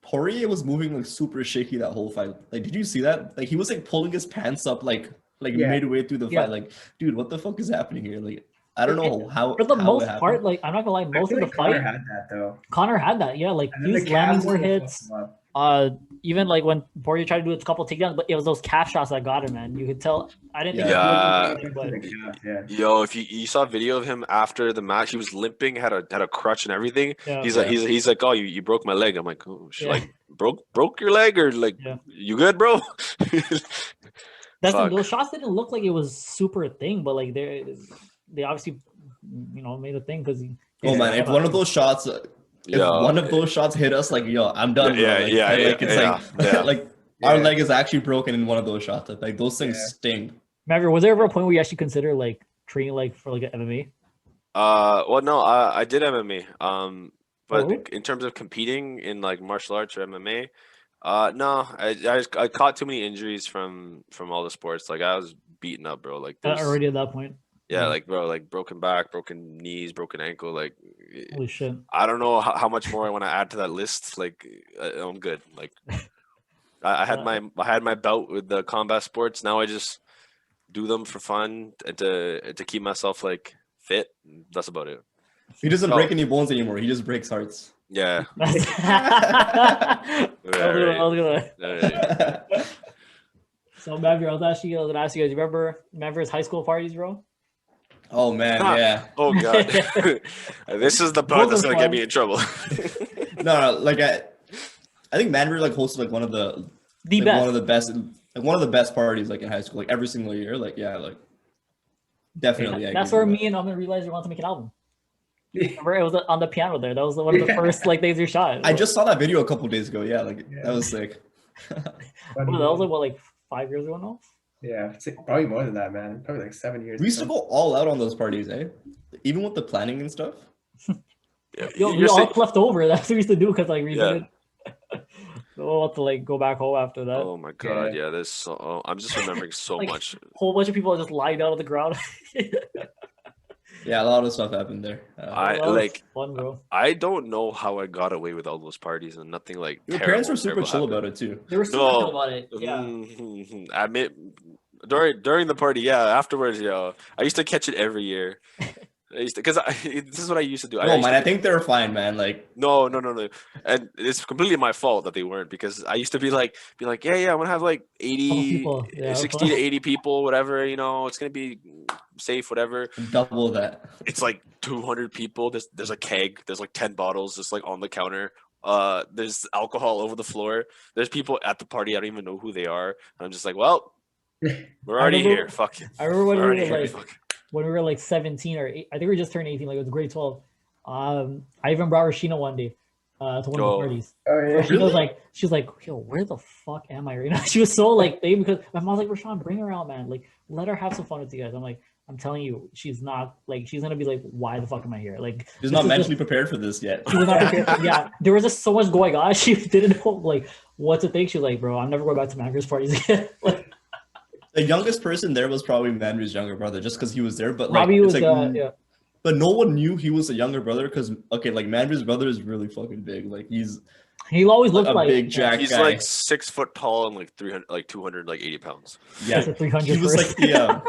Poirier was moving like super shaky that whole fight. Like, did you see that? Like he was like pulling his pants up like Yeah. midway through the Yeah. fight. Like, dude, what the fuck is happening here? Like, I don't know how. For the how most it happened. part, like I'm not gonna lie, I most feel of the like Conor fight, had that though. Connor had that. Yeah, like And he then was the landing calves more really hits. fucked him up. Even like when Poirier tried to do a couple takedowns, but it was those calf shots that got him, man. You could tell. I didn't think. Yeah. He was anything, Yeah. Yo, if you saw a video of him after the match, he was limping, had a crutch and everything. but, yeah. He's like, oh, you broke my leg. I'm like, oh, shit, Yeah. like broke your leg or like Yeah. you good, bro? That's Fuck. those shots didn't look like it was super thing, but like they obviously made a thing because Oh man, if one of those shots, if Yo, one of those shots hit us, like yo, I'm done. Yeah, bro. Like, yeah, like, it's yeah, like yeah. like our Yeah. leg is actually broken in one of those shots. Like those things Yeah. sting. Maverick, was there ever a point where you actually consider like training like for like an MMA? well, no, I did MMA. But Oh. in terms of competing in like martial arts or MMA, no, I caught too many injuries from all the sports. Like I was beaten up, bro. Like there's, Already at that point. yeah, like bro, like broken back, broken knees, broken ankle. Like Holy shit. I don't know how much more I want to add to that list. Like I'm good. Like I had my bout with the combat sports. Now I just do them for fun and to keep myself like fit. That's about it. He doesn't Oh. break any bones anymore. He just breaks hearts. Yeah. I was gonna- Right. So Maverick, I was actually gonna ask you guys. You remember Maverick's high school parties, bro? Oh man, yeah. Oh god, this is the part Those that's are gonna get fun. me in trouble. No, like I think Manveer like hosted like one of the The like best. one of the best parties like in high school, like every single year. Like yeah, like definitely. I That's agree where with me and Aman realized we wanted to make an album. Yeah. Remember, it was on the piano there. That was one of the first like things we shot. that. I just saw that video a couple days ago. Yeah, like Yeah. that was sick. That was like what, like 5 years ago now? Yeah, probably more than that, man. Probably like 7 years. We used to go all out on those parties, eh? Even with the planning and stuff. Yeah, Yo, we you're all saying- left over. That's what we used to do because like we Yeah. didn't. We'll have to like go back home after that. Oh my god, yeah. There's so. Oh, I'm just remembering so Like, much. Whole bunch of people just lying down on the ground. Yeah, a lot of stuff happened there. I That was like. fun, bro. I don't know how I got away with all those parties and nothing like. Your parents were super chill about it too. They were super No. chill about it. Yeah. I admit, during the party, yeah. Afterwards, yeah. I used to catch it every year. I used to, this is what I used to do. No, used man, to- I think they're fine, man. Like No, and it's completely my fault that they weren't because I used to be like, yeah, I'm gonna have like 80, people, yeah, 60 to 80 people, whatever. You know, it's gonna be safe, whatever. double that. It's like 200 people. There's a keg. There's like 10 bottles just like on the counter. There's alcohol over the floor. There's people at the party. I don't even know who they are. And I'm just like, well, we're already remember- here. Fuck it. I remember when We're we already were here. like Fuck it. when we were like 17 or 8, I think we just turned 18, like it was grade 12. I even brought Rashina one day to one of the Oh. parties. Oh yeah. She was like, yo, where the fuck am I right now? She was so like, because my mom's like, Rashawn, bring her out, man. Like, let her have some fun with you guys. I'm like, I'm telling you, she's not like, she's gonna be like, why the fuck am I here? Like, She's this not is mentally prepared for this yet. She was not prepared. Yeah, there was just so much going on. She didn't know like what to think. She was like, bro, I'm never going back to Manveer's parties again. Like, The youngest person there was probably Manveer's younger brother, just because he was there. But like, Robbie it's was, like, yeah. but no one knew he was a younger brother because like Manveer's brother is really fucking big. Like he's He always looked a like big jack He's guy. like 6 foot tall and like 300, like 280 pounds. Yeah, That's a 300 he was like person. the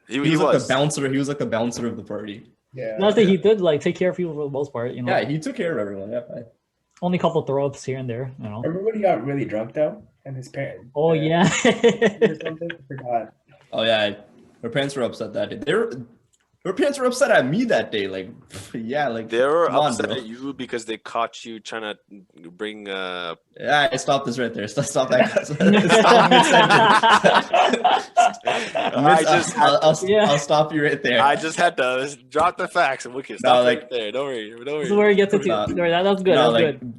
He he was like was. the bouncer. He was like the bouncer of the party. Yeah. That's that he did like take care of people for the most part. You know, Yeah, he took care of everyone. Yeah, fine. only a couple throw ups here and there. You know. Remember when he got really drunk though, and his parents? Oh yeah. Or something? I forgot. Oh yeah, her parents were upset that day. Her parents were upset at me that day. Like, yeah, like They were come on, upset bro. at you because they caught you trying to bring. Yeah, I stopped this right there. Stop that. Stop mid-sentence. I'll stop you right there. I just had to drop the facts and we can stop right there. Don't worry. Don't This is worry. where he gets into. Nah. That's good. No, That's like, good.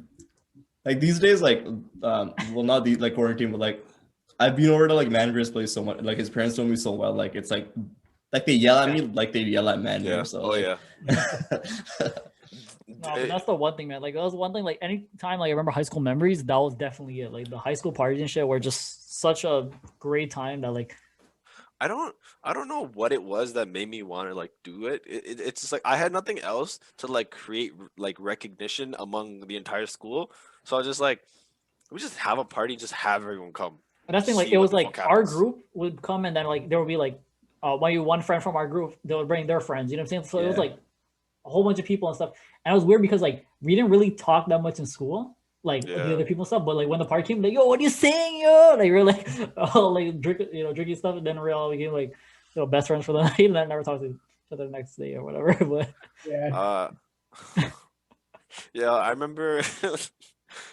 like these days, like, well, not the like quarantine, but like, I've been over to like Manveer's place so much. Like his parents know me so well. Like it's like they yell at me like they yell at Manveer. Yeah. So Oh like, yeah. No, but that's the one thing, man. Like that was one thing. Like any time, like I remember high school memories. That was definitely it. Like the high school parties and shit were just such a great time that like. I don't know what it was that made me want to like do it. It's just like I had nothing else to like create like recognition among the entire school. So I was just like, we just have a party, just have everyone come. And that's the thing, like See it what was the like fuck our happens. group would come and then like there would be like one friend from our group, they would bring their friends, you know what I'm saying? So it was Yeah. like a whole bunch of people and stuff. And it was weird because like we didn't really talk that much in school, like Yeah. the other people and stuff. But like when the party came, like, yo, what are you saying, yo? Like we were like like drinking stuff, and then we all became like best friends for the night and then never talked to each other the next day or whatever. But Yeah. Yeah, I remember.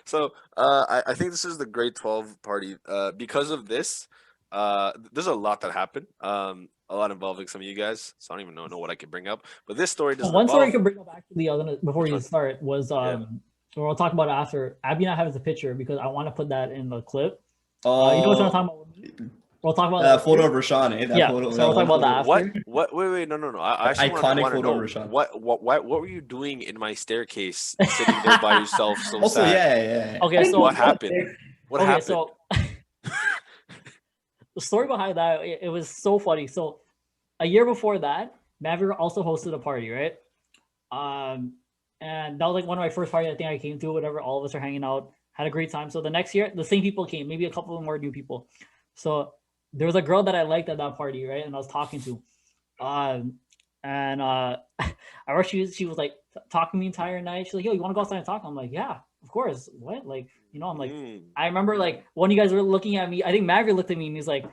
So I think this is the grade 12 party. Because of this, there's a lot that happened. A lot involving some of you guys. So I don't even know what I can bring up. But this story doesn't. one story I involve- could bring up actually before you start was we'll talk about it after. Abhinav has a picture because I want to put that in the clip. You know what I'm talking about? We'll talk about that photo of Rashawn, eh? That Yeah, photo, so we'll talk about that What? after. What? Wait, no. I actually Iconic wanna photo know, of Rashawn. what were you doing in my staircase, sitting there by yourself, so Also, sad? yeah. Okay, so What happened? What happened? So the story behind that it was so funny. So a year before that, Manveer also hosted a party, right? And that was like one of my first parties I think I came to. Whatever, all of us are hanging out, had a great time. So the next year, the same people came, maybe a couple of more new people. So there was a girl that I liked at that party, right? And I was talking to, I remember she was like talking the entire night. She's like, "Yo, you want to go outside and talk?" I'm like, "Yeah, of course." What? Like, I'm like, I remember like one of you guys were looking at me. I think Manveer looked at me and he's like,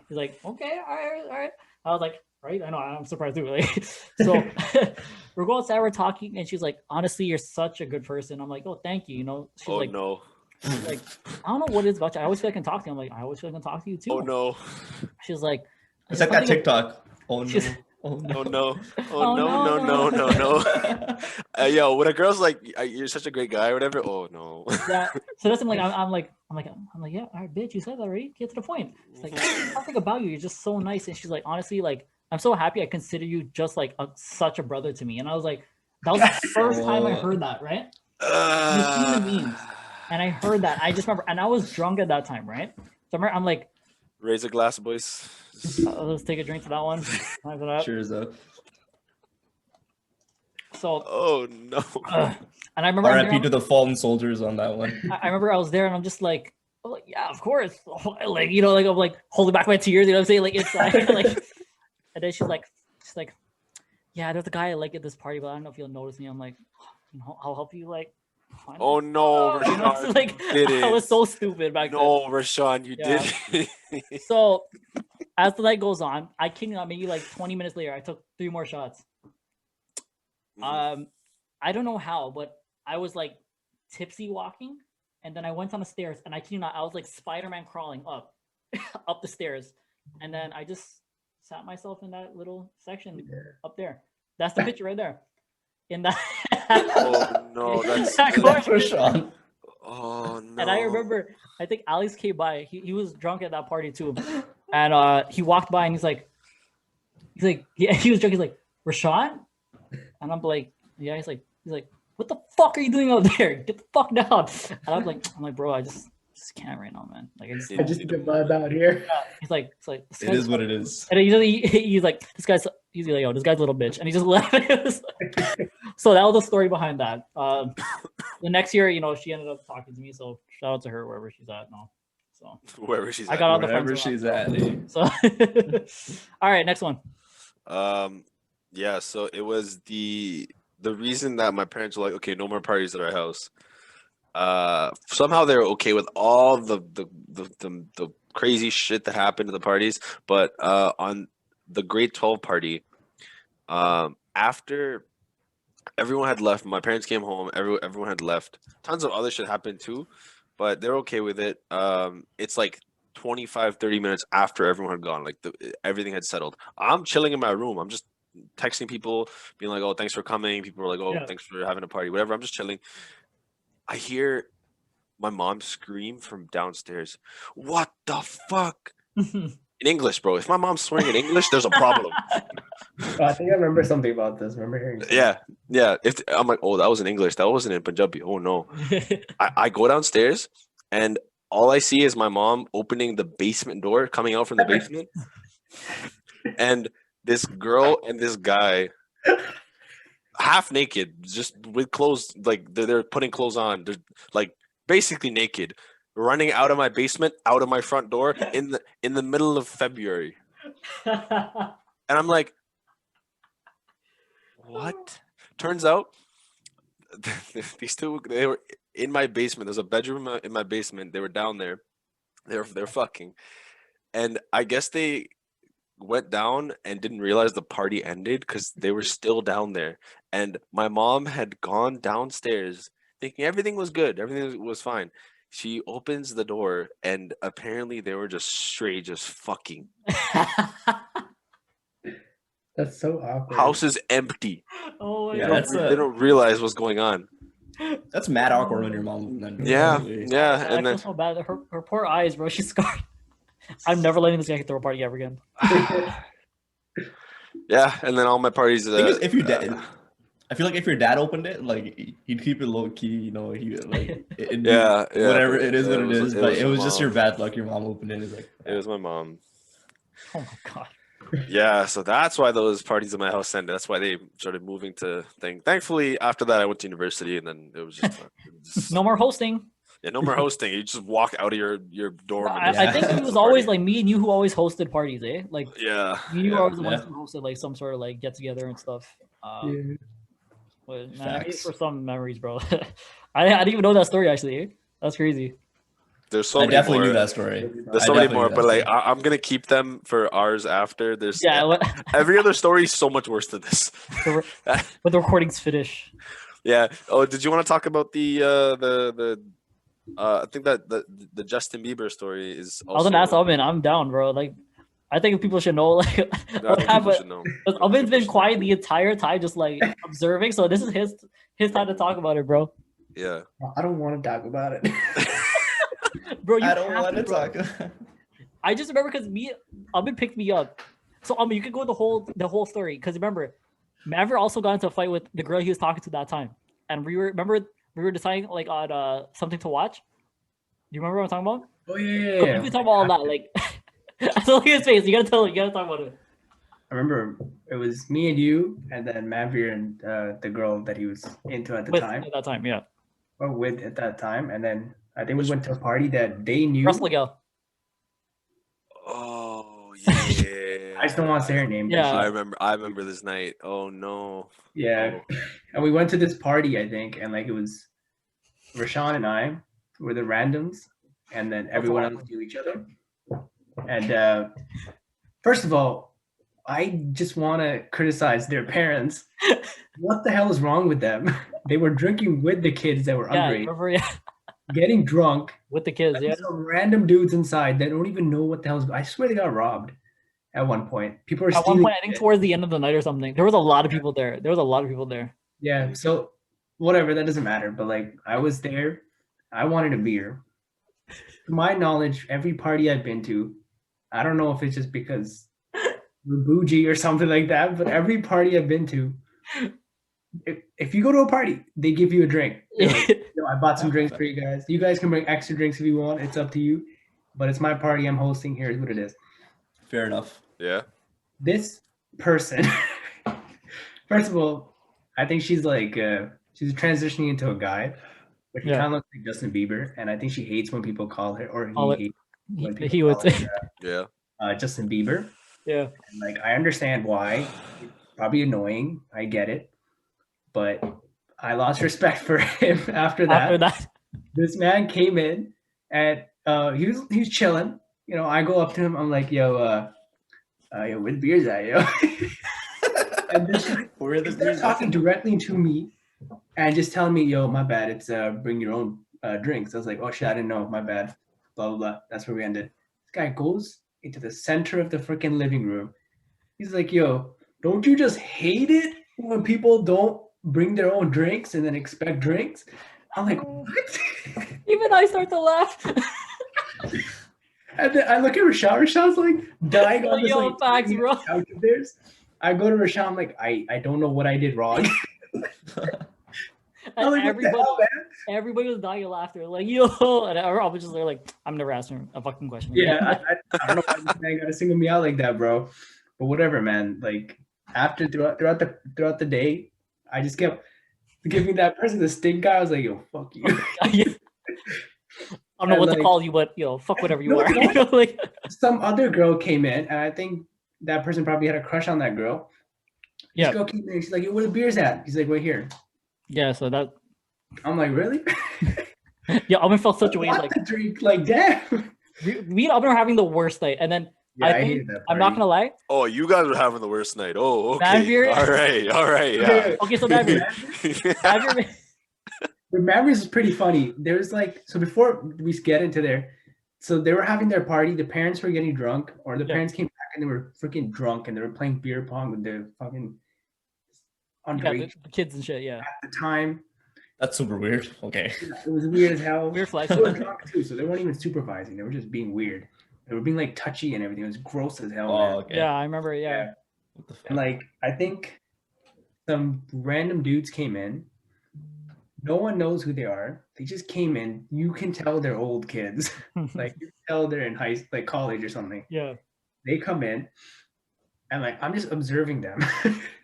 "Okay, all right." I was like, right? I know, I'm surprised too. Like, so we're going outside, we're talking, and she's like, honestly, you're such a good person. I'm like, oh, thank you. You know, she's Oh like, no. like, I don't know what it is about you. I always feel like I can talk to you. I'm like, I always feel like I can talk to you too. Oh no. She's like, It's like that TikTok. Oh no. She's- Oh no. Oh no. Oh, Oh no, no, no, no, no, no. Yo, when a girl's like, you're such a great guy or whatever, oh no. yeah. So that's I'm like, I'm like, yeah, all right, bitch, you said that, right? Get to the point. It's like something about you. You're just so nice. And she's like, honestly, like, I'm so happy. I consider you just like such a brother to me. And I was like, that was the first time I heard that, right? You've seen the memes, and I heard that. I just remember, and I was drunk at that time, right? So I'm like, Raise a glass, boys. let's take a drink to that one. Cheers up. So, Oh no. and I remember, RIP to the fallen soldiers on that one. I remember I was there, and I'm just like, oh, yeah, of course. Like, you know, like I'm like holding back my tears. You know what I'm saying? Like inside, like. And then she's like, yeah, there's a guy I like at this party, but I don't know if you'll notice me. I'm like, you know, I'll help you. Like, find Oh him." no, You know, Rashawn. like you did I it. was so stupid back then. No, Rashawn, you Yeah. did. So as the night goes on, I kid you not, maybe like 20 minutes later, I took 3 more shots. I don't know how, but I was like tipsy walking, and then I went on the stairs, and I kid you not, I was like Spider-Man crawling up, up the stairs, and then I just sat myself in that little section up there. That's the picture right there. In that. Oh no, that's that corner. For Sean. Oh no. And I remember, I think Alex came by. He was drunk at that party too, and he walked by and he's like, yeah, he was drunk. He's like, Rashawn, and I'm like, yeah. He's like, what the fuck are you doing out there? Get the fuck down. And I'm like, bro, I just can't right now, man. Like, I just need to vibe out here. he's like, It is what it is. and he's like, he's like, yo, this guy's a little bitch, and he just left. So that was the story behind that. The next year, you know, she ended up talking to me, so shout out to her wherever she's at now. So Wherever she's I at. got all the Wherever friends she's around, at. Eh? so all right, next one. Yeah, so it was the reason that my parents were like, okay, no more parties at our house. Somehow they're okay with all the crazy shit that happened at the parties, but on the grade 12 party, after everyone had left, my parents came home, everyone had left. Tons of other shit happened too, but they're okay with it. It's like 25-30 minutes after everyone had gone, like everything had settled. I'm chilling in my room. I'm just texting people, being like, oh, thanks for coming. People were like, oh, Yeah. thanks for having a party, whatever. I'm just chilling. I hear my mom scream from downstairs, what the fuck? In English, bro. If my mom's swearing in English, there's a problem. Oh, I think I remember something about this. Remember hearing something. Yeah. If I'm like, oh, that was in English. That wasn't in Punjabi. Oh no. I go downstairs and all I see is my mom opening the basement door, coming out from the basement. And this girl and this guy, half naked, just with clothes, like they're putting clothes on. They're like basically naked, running out of my basement, out of my front door in the middle of February. And I'm like, what? Turns out these two, they were in my basement. There's a bedroom in my basement. They were down there. They're fucking. And I guess they went down and didn't realize the party ended because they were still down there. And my mom had gone downstairs thinking everything was good. Everything was fine. She opens the door and apparently they were just straight, just fucking. That's so awkward. House is empty. Oh my Yeah, god. They don't realize what's going on. That's mad awkward when your mom. Yeah. I And feel then so bad. Her poor eyes, bro. She's scarred. I'm never letting this guy throw a party ever again. yeah, and then all my parties. Thing is, if your dad, I feel like if your dad opened it, like he'd keep it low key, you know. He like Yeah, whatever it is, what it is. But it was my just your mom. bad luck. Your mom opened it. It's like It was my mom. Oh my god. Yeah, so that's why those parties in my house ended. That's why they started moving to thing. Thankfully, after that, I went to university, and then it was just No more hosting. yeah, no more hosting. You just walk out of your dorm. and I just think it host was the always party. like me and you who always hosted parties, eh? Like yeah, you yeah. were always the ones Yeah. who hosted like some sort of like get together and stuff. Yeah. But man, I mean, Facts. for some memories, bro. I didn't even know that story actually. Eh? That's crazy. There's so I many definitely more. knew that story. There's I so many definitely more, knew but that like story. I'm gonna keep them for ours after. There's Yeah, every other story is so much worse than this. when the recordings finish. Yeah. Oh, did you want to talk about the I think that the Justin Bieber story is I was also. gonna ask Aman. I'm down, bro. Like, I think people should know like I what think people happened. should know. Because I think Aman's people been should know. quiet the entire time, just like observing. So this is his time to talk about it, bro. Yeah. I don't want to talk about it. Bro, you I don't have want to bro. talk. I just remember because Aman picked me up. So you could go the whole story because remember, Manveer also got into a fight with the girl he was talking to that time, and we were deciding like on something to watch. Do you remember what I'm talking about? Oh So yeah. you can talk about all that. Like, I saw his face. You gotta talk about it. I remember it was me and you, and then Manveer and the girl that he was into at the time, At that time, yeah. or with at that time, and then I think we went to a party that they knew. Russell Gale. Oh yeah. I just don't want to say her name. but Yeah. I remember this night. Oh no. Yeah. Oh. And we went to this party, I think, and like it was Rashawn and I were the randoms, and then everyone else knew each other. And first of all, I just want to criticize their parents. What the hell is wrong with them? They were drinking with the kids that were Yeah, underage, remember, yeah, getting drunk. with the kids, yeah. Some random dudes inside that don't even know what the hell's. I swear they got robbed at one point. People are At one stealing. point, I think towards the end of the night or something, there was a lot of people there. Yeah, so whatever, that doesn't matter. But like, I was there. I wanted a beer. To my knowledge, every party I've been to, I don't know if it's just because we're bougie or something like that, but every party I've been to, if you go to a party, they give you a drink. They're like, "Yo, I bought some drinks for you guys. You guys can bring extra drinks if you want. It's up to you. But it's my party I'm hosting. Here's what it is." Fair enough. Yeah. This person, first of all, I think she's like she's transitioning into a guy, but he Yeah. kind of looks like Justin Bieber, and I think she hates when people call her, or Call it- he hates when He people would call say, her, Yeah. Justin Bieber. yeah. And like, I understand why. It's probably annoying. I get it, but I lost respect for him after that. After that, This man came in, and he was chilling. You know, I go up to him. I'm like, yo, where the beers at, yo? And then Where the they're talking directly to me and just telling me, yo, my bad, it's bring your own drinks. I was like, oh shit, I didn't know, my bad. Blah, blah, blah. That's where we ended. This guy goes into the center of the freaking living room. He's like, yo, don't you just hate it when people don't bring their own drinks and then expect drinks? I'm like, what? even I start to laugh. And then I look at Rashad. Rashad's like dying on this Yo, like facts, bro. couch of theirs. I go to Rashad. I'm like, I don't know what I did wrong. I'm like, what the hell, man? Everybody was dying of laughter. Like, yo, and I was just there, like, I'm never asking a fucking question. Yeah, I don't know why this man got to single me out like that, bro. But whatever, man. Like after throughout the day, I just kept giving that person the stink eye. I was like, yo, fuck you. I don't know what to like- call you, but yo, fuck whatever you No, are. no. You know, like, Some other girl came in, and I think that person probably had a crush on that girl. Yeah. This girl came in. She's like, yo, where the beer's at? He's like, right here. yeah, so that, I'm like, really? yeah, Alvin felt such a way. Want Like, to drink, like, damn. me and Alvin are having the worst night, and then I think hated that I'm not party. gonna lie. Oh, you guys were having the worst night. Oh, okay. Manveer- All right. Yeah. Okay, so Manveer, But Mavericks is pretty funny. There was like, so before we get into there, so they were having their party. The parents were getting drunk, or the Yeah. parents came back and they were freaking drunk, and they were playing beer pong with the fucking yeah, underage the kids and shit. Yeah, at the time. That's super weird. Okay. It was weird as hell. weird flash. They were drunk too, so they weren't even supervising. They were just being weird. They were being like touchy and everything. It was gross as hell. man. Oh, okay. Yeah, I remember. Yeah, What the fuck? And like, I think some random dudes came in. No one knows who they are. They just came in. You can tell they're old kids. Like, you can tell they're in like college or something. yeah. They come in, and like, I'm just observing them,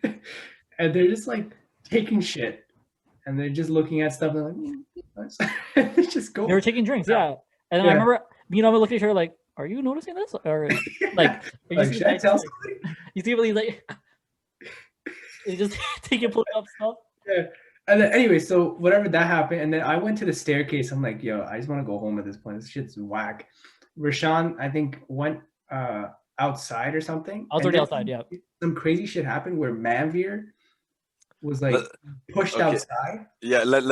and they're just like taking shit, and they're just looking at stuff. And they're like, they just go. They were taking drinks. Yeah, and then I Yeah. remember, you know, I looked at her like, "Are you noticing this?" Or like, you Like, see, should I like, tell somebody? you see, really like, they just taking pull up stuff. Yeah. And then, anyway, so whatever that happened, and then I went to the staircase. I'm like, yo, I just want to go home at this point. This shit's whack. Rashawn, I think, went outside or something. I was And already then outside. Yeah. some crazy shit happened where Manveer was like Let- pushed okay. outside. Yeah, let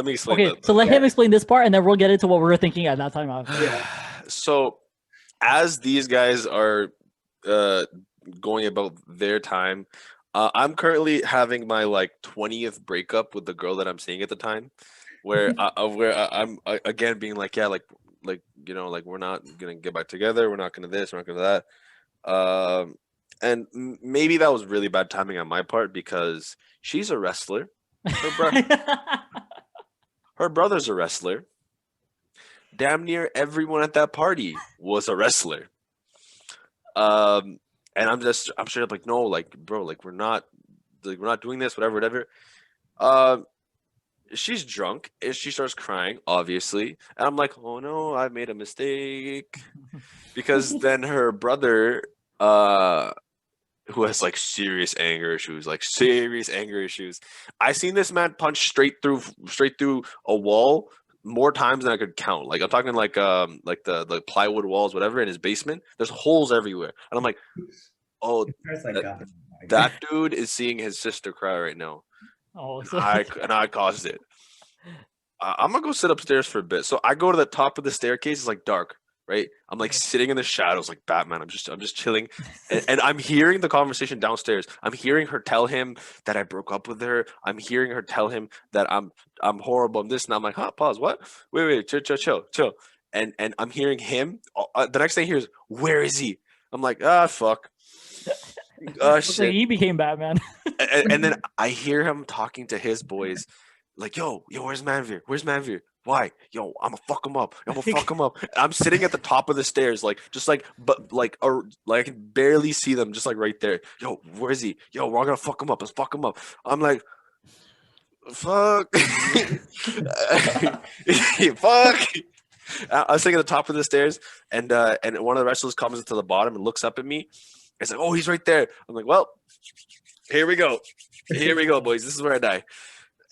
me explain Okay, that. so let him explain this part, and then we'll get into what we were thinking at that time. Yeah. So, as these guys are going about their time, I'm currently having my like 20th breakup with the girl that I'm seeing at the time, where I'm again being like, yeah, like you know, like we're not gonna get back together, we're not gonna this, we're not gonna that, and maybe that was really bad timing on my part because she's a wrestler, her brother's a wrestler. Damn near everyone at that party was a wrestler. And I'm straight up like, no, like, bro, like we're not doing this, whatever. Um, she's drunk and she starts crying, obviously, and I'm like, oh no, I made a mistake, because then her brother, who has like serious anger issues, I seen this man punch straight through a wall more times than I could count. Like I'm talking like the plywood walls, whatever, in his basement. There's holes everywhere, and I'm like, oh, It's like, God. that dude is seeing his sister cry right now. Oh, so And I caused it. I'm gonna go sit upstairs for a bit. So I go to the top of the staircase. It's like dark, right? I'm like sitting in the shadows, like Batman. I'm just chilling, and I'm hearing the conversation downstairs. I'm hearing her tell him that I broke up with her. I'm hearing her tell him that I'm horrible. I'm this, and I'm like, huh? Pause. What? Wait. Chill. And I'm hearing him. The next thing I hear is, where is he? I'm like, ah, fuck. looks like Shit. he became Batman. And then I hear him talking to his boys, like, yo, where's Manveer? Where's Manveer? Why? Yo, I'm gonna fuck him up. I'm sitting at the top of the stairs, like, just like, but like, like I can barely see them, just like right there. Yo, where is he? Yo, we're all gonna fuck him up. Let's fuck him up. I'm like, fuck. Fuck. I was sitting at the top of the stairs, and one of the wrestlers comes to the bottom and looks up at me. It's like, oh, he's right there. I'm like, well, here we go, boys. This is where I die.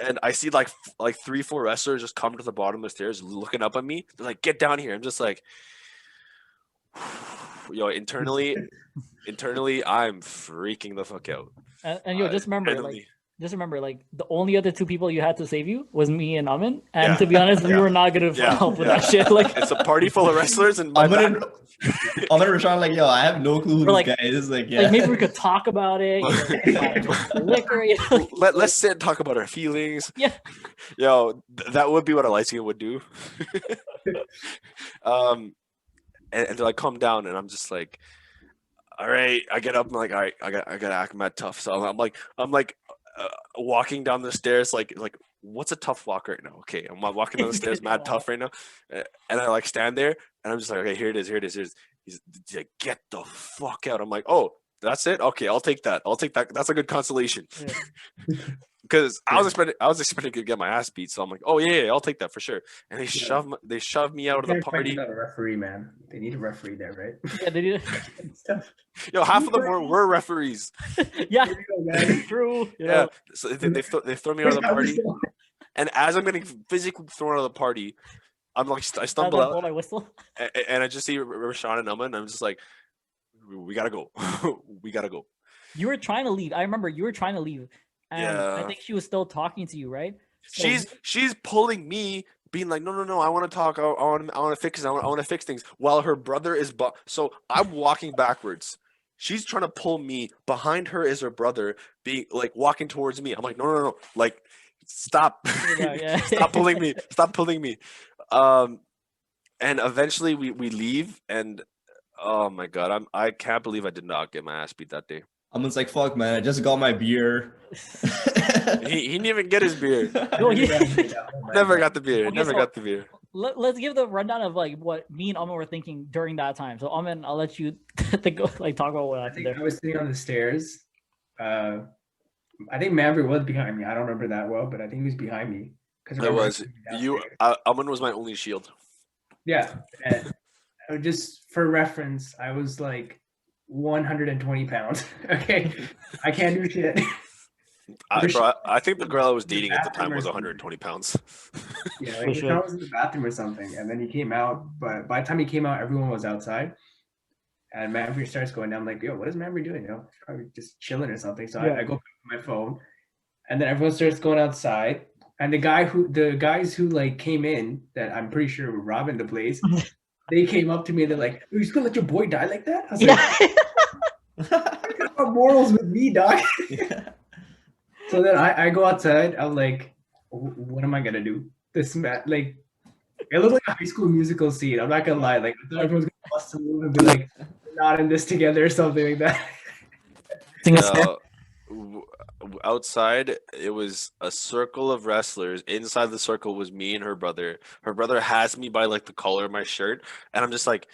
And I see like 3-4 wrestlers just come to the bottom of the stairs, looking up at me. They're like, get down here. I'm just like, yo, internally, I'm freaking the fuck out. And yo, just remember, like the only other two people you had to save you was me and Aman. And Yeah. to be honest, we Yeah. were not gonna Yeah. help with Yeah. that shit. Like It's a party full of wrestlers, and my I'm back, gonna Rashawn like, yo, I have no clue who We're this like- guy is. Like, yeah. like maybe we could talk about it. You know, liquor. You know? let's sit and talk about our feelings. Yeah. Yo, that would be what a light skin would do. And they're like, calm down, and I'm just like, all right. I get up. I'm like, all right, I gotta act mad tough. So I'm like walking down the stairs, like what's a tough walk right now? Okay, I'm walking down the stairs, mad tough right now, and I like stand there, and I'm just like, okay, here it is. He's like, get the fuck out. I'm like, oh, that's it. Okay, I'll take that. That's a good consolation. Yeah. Because I was expecting to get my ass beat, so I'm like, oh yeah, I'll take that for sure. And they shove me out of the party. A referee, man. They need a referee there, right? Yeah, they did. It's tough. Yo, half of them were referees. Yeah, Here we go, man. true. You Yeah, know, so they throw me out of the party, and as I'm getting physically thrown out of the party, I'm like, I stumble blow out, my whistle. and I just see Rashawn and Aman, and I'm just like, we gotta go, we gotta go. You were trying to leave. I remember you were trying to leave, and I Yeah. think she was still talking to you, right? So- She's pulling me, being like, no, I want to talk, I want to fix this, I want to fix things, while her brother is so I'm walking backwards. She's trying to pull me. Behind her is her brother, being like walking towards me. I'm like, no, like, stop, Yeah. stop pulling me. And eventually we leave, and oh my god, I can't believe I did not get my ass beat that day. Aman's like, fuck, man, I just got my beer. He didn't even get his beer. No, he- Never got the beer. Okay, Never so- got the beer. Let's give the rundown of like what me and Aman were thinking during that time. So Aman, I'll let you like talk about what I happened think I there. was sitting on the stairs. I think Manveer was behind me. I don't remember that well, but I think he was behind me. It was you. Aman was my only shield. Yeah. And just for reference, I was like 120 pounds. Okay. I can't do shit. I think the girl I was dating at the time bathroom or was something. 120 pounds. Yeah, For like sure. Rashawn was in the bathroom or something, and then he came out. But by the time he came out, everyone was outside. And Manveer starts going down. I'm like, yo, what is Manveer doing? You know, probably just chilling or something. So Yeah. I go pick up my phone, and then everyone starts going outside. And the guys who like came in that I'm pretty sure were robbing the place, they came up to me and they're like, "You just gonna let your boy die like that?" I was like, "What about morals with me, dog?" Yeah. So then I go outside. I'm like, what am I gonna do? This man, like, it looked like a High School Musical scene. I'm not gonna lie. Like, I thought everyone was gonna bust a move and be like, "We're not in this together" or something like that. Sing a snare. Outside, it was a circle of wrestlers. Inside the circle was me and her brother. Her brother has me by like the collar of my shirt, and I'm just like,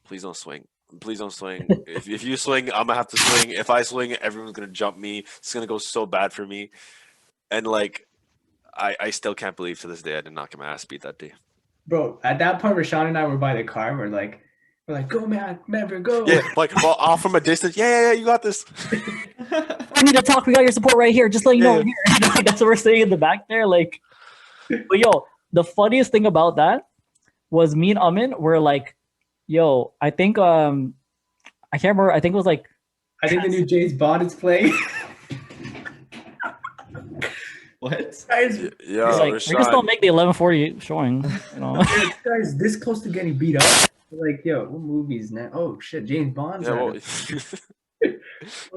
please don't swing. Please don't swing. If you swing, I'm gonna have to swing. If I swing, everyone's gonna jump me. It's gonna go so bad for me. And like, I still can't believe to this day I did not get my ass beat that day. Bro, at that point, Rashawn and I were by the car. And we're like, go, man, Manveer, go. Yeah, like well, off from a distance. Yeah, you got this. I need to talk. We got your support right here. Just let you know Yeah. here. That's what we're saying in the back there. Like, but yo, the funniest thing about that was me and Aman were like, yo, I think I can't remember. I think it was like I think the new James Bond is playing. What? Guys, Yeah, it's like we can still make the 11:40 showing. You know, this guy's this close to getting beat up. We're like, yo, what movies now? Oh shit, James Bond's Yeah, out. well,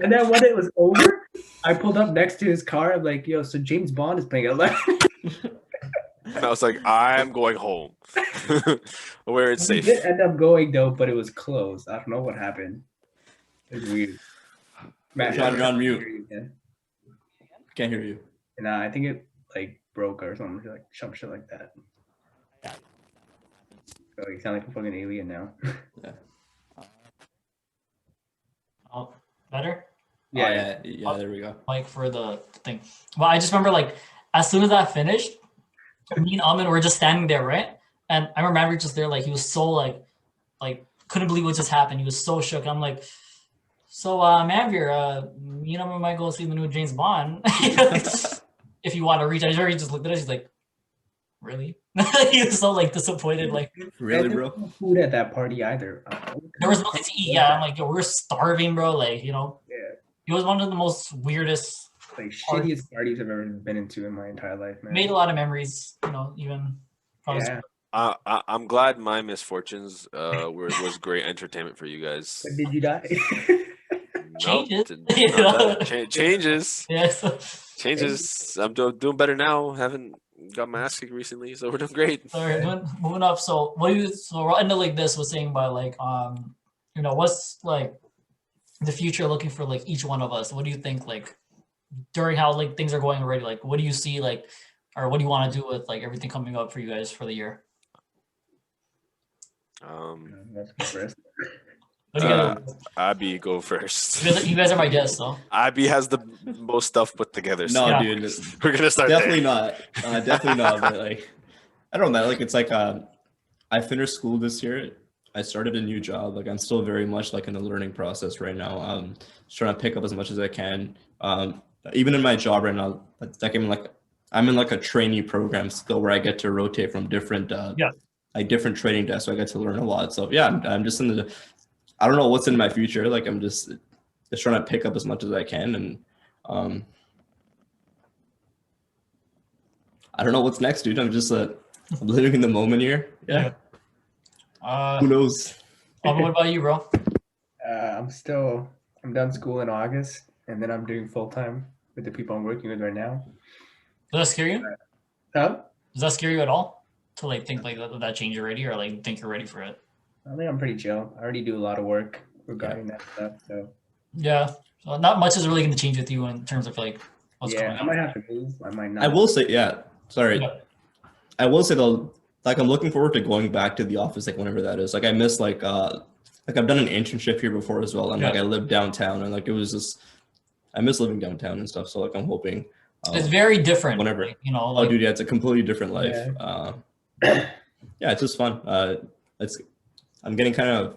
And then when it was over, I pulled up next to his car. I'm like, yo, so James Bond is playing. I'm like, and I was like, I'm going home, where it's we safe. did end up going though, but it was closed. I don't know what happened. It was weird. Matt, John, you're on mute. Yeah. Can't hear you. And I think it like broke or something like some shit like that. So you sound like a fucking alien now. oh, better. Yeah, there we go. Like for the thing. Well, I just remember like as soon as that finished, me and Aman were just standing there, right? And I remember Manveer just there, like he was so like couldn't believe what just happened. He was so shook. I'm like, so Manveer, me and Aman might go see the new James Bond. If you want to reach out, he just looked at us. He's like, really? He was so like disappointed. Like, Really, There bro? was no food at that party either. there was nothing to eat. Yeah, I'm like, yo, we're starving, bro. Like, you know, Yeah. it was one of the most weirdest. Like shittiest parties I've ever been into in my entire life, man. Made a lot of memories. You know, even probably. Yeah. I'm glad my misfortunes was great entertainment for you guys. But did you die? Changes. Changes. Yes. Changes. I'm doing better now. Haven't got my ass kicked recently, so we're doing great. So moving up. So what do you? So we'll end it like this. Was saying by like you know, what's like the future looking for like each one of us? What do you think like during how like things are going already? Like, what do you see like, or what do you want to do with like everything coming up for you guys for the year? That's good for us. What do you guys? Abhi, go first. You guys are my guests, though. Abhi has the most stuff put together. No, So Yeah. dude. we're gonna start Definitely there. not. Definitely not. But like, I don't know. Like, it's like I finished school this year. I started a new job. Like, I'm still very much like in the learning process right now. Just trying to pick up as much as I can. Even in my job right now, like I'm in like a trainee program still where I get to rotate from different like different training desks. So I get to learn a lot. So yeah, I'm just in the. I don't know what's in my future. Like I'm just trying to pick up as much as I can, and I don't know what's next, dude. I'm just I'm living in the moment here. Yeah. Who knows? What about you, bro? I'm done school in August, and then I'm doing full time with the people I'm working with right now. Does that scare you? Huh? Does that scare you at all? To like think like that change already, or like think you're ready for it? I think I'm pretty chill. I already do a lot of work regarding that stuff. So Yeah. So not much is really going to change with you in terms of like what's going I on. might have to move. I might not. I will say, sorry. Yeah. I will say though, like I'm looking forward to going back to the office, like whenever that is. Like I miss like I've done an internship here before as well, and like I live downtown, and like it was just I miss living downtown and stuff. So like I'm hoping It's very different. whenever. Like, you know, Oh, like dude, yeah, it's a completely different life. Yeah, it's just fun. I'm getting kind of.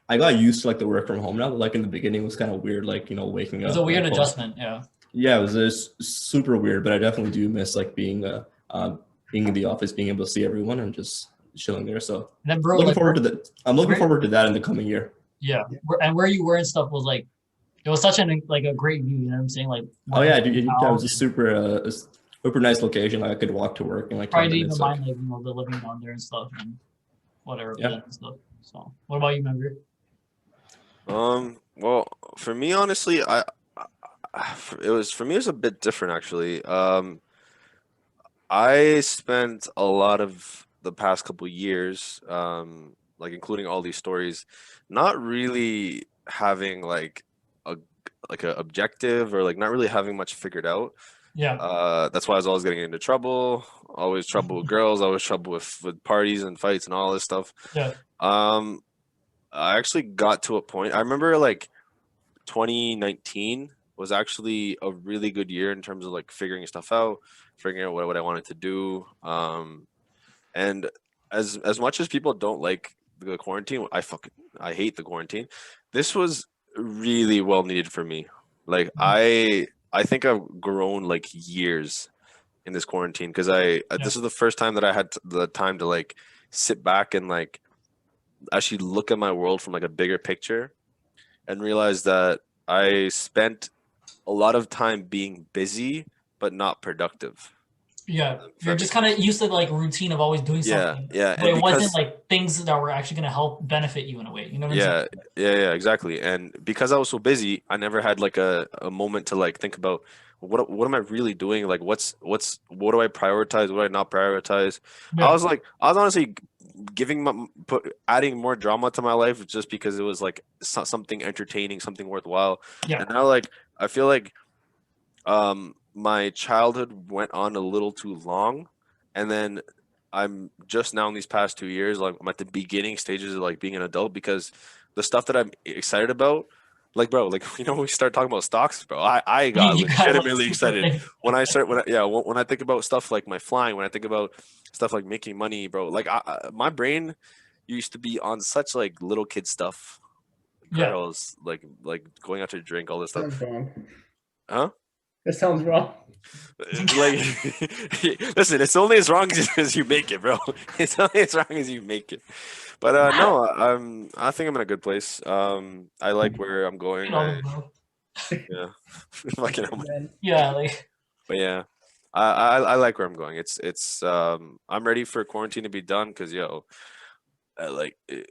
I got used to like the work from home now. But, like in the beginning, it was kind of weird. Like waking up. it's a weird like, adjustment. Yeah. Yeah, it was just super weird, but I definitely do miss like being in the office, being able to see everyone and just chilling there. So And then, bro, looking like, forward to that. I'm looking where, forward to that in the coming year. yeah, and where you were and stuff was like, it was such an like a great view. You know what I'm saying? Like, Oh working yeah, from dude, that was town, a super nice location. Like, I could walk to work in like 10 probably didn't even minutes. Like, mind like the living down there and stuff and whatever yeah. and stuff. So, what about you, member? Well, for me, honestly, for me, it was a bit different actually. I spent a lot of the past couple years, like including all these stories, not really having a like a objective or like not really having much figured out. Yeah, That's why I was always getting into trouble, always trouble with girls, always trouble with parties and fights and all this stuff. yeah, Um, I actually got to a point. I remember like 2019 was actually a really good year in terms of like figuring stuff out, figuring out what I wanted to do. And as much as people don't like the quarantine, I hate the quarantine. This was really well needed for me. Like I think I've grown like years in this quarantine because yeah, this is the first time that I had the time to like sit back and like actually look at my world from like a bigger picture and realize that I spent a lot of time being busy but not productive. yeah. If You're that just makes kind sense. of used to like routine of always doing Yeah, something, yeah, but and it wasn't because like things that were actually going to help benefit you in a way. You know what I'm saying? yeah, exactly. And because I was so busy, I never had like a moment to like think about what am I really doing? Like what do I prioritize? What do I not prioritize? Yeah, I was honestly adding more drama to my life just because it was like something entertaining, something worthwhile. yeah, And now like I feel like my childhood went on a little too long, and then I'm just now in these past 2 years, like I'm at the beginning stages of like being an adult because the stuff that I'm excited about, like bro, like when we start talking about stocks, bro, I got you got like legitimately super excited things. when I think about stuff like my flying, when I think about stuff like making money, bro, like my brain used to be on such like little kid stuff, Yeah, girls, like going out to drink, all this stuff, Sounds wrong. huh? That sounds wrong. Like, listen, it's only as wrong as you make it, bro. It's only as wrong as you make it. But no, I think I'm in a good place. I like where I'm going. you know, bro. Yeah, fucking hell, man. Man. Yeah, like But yeah, I like where I'm going. I'm ready for quarantine to be done because I like it's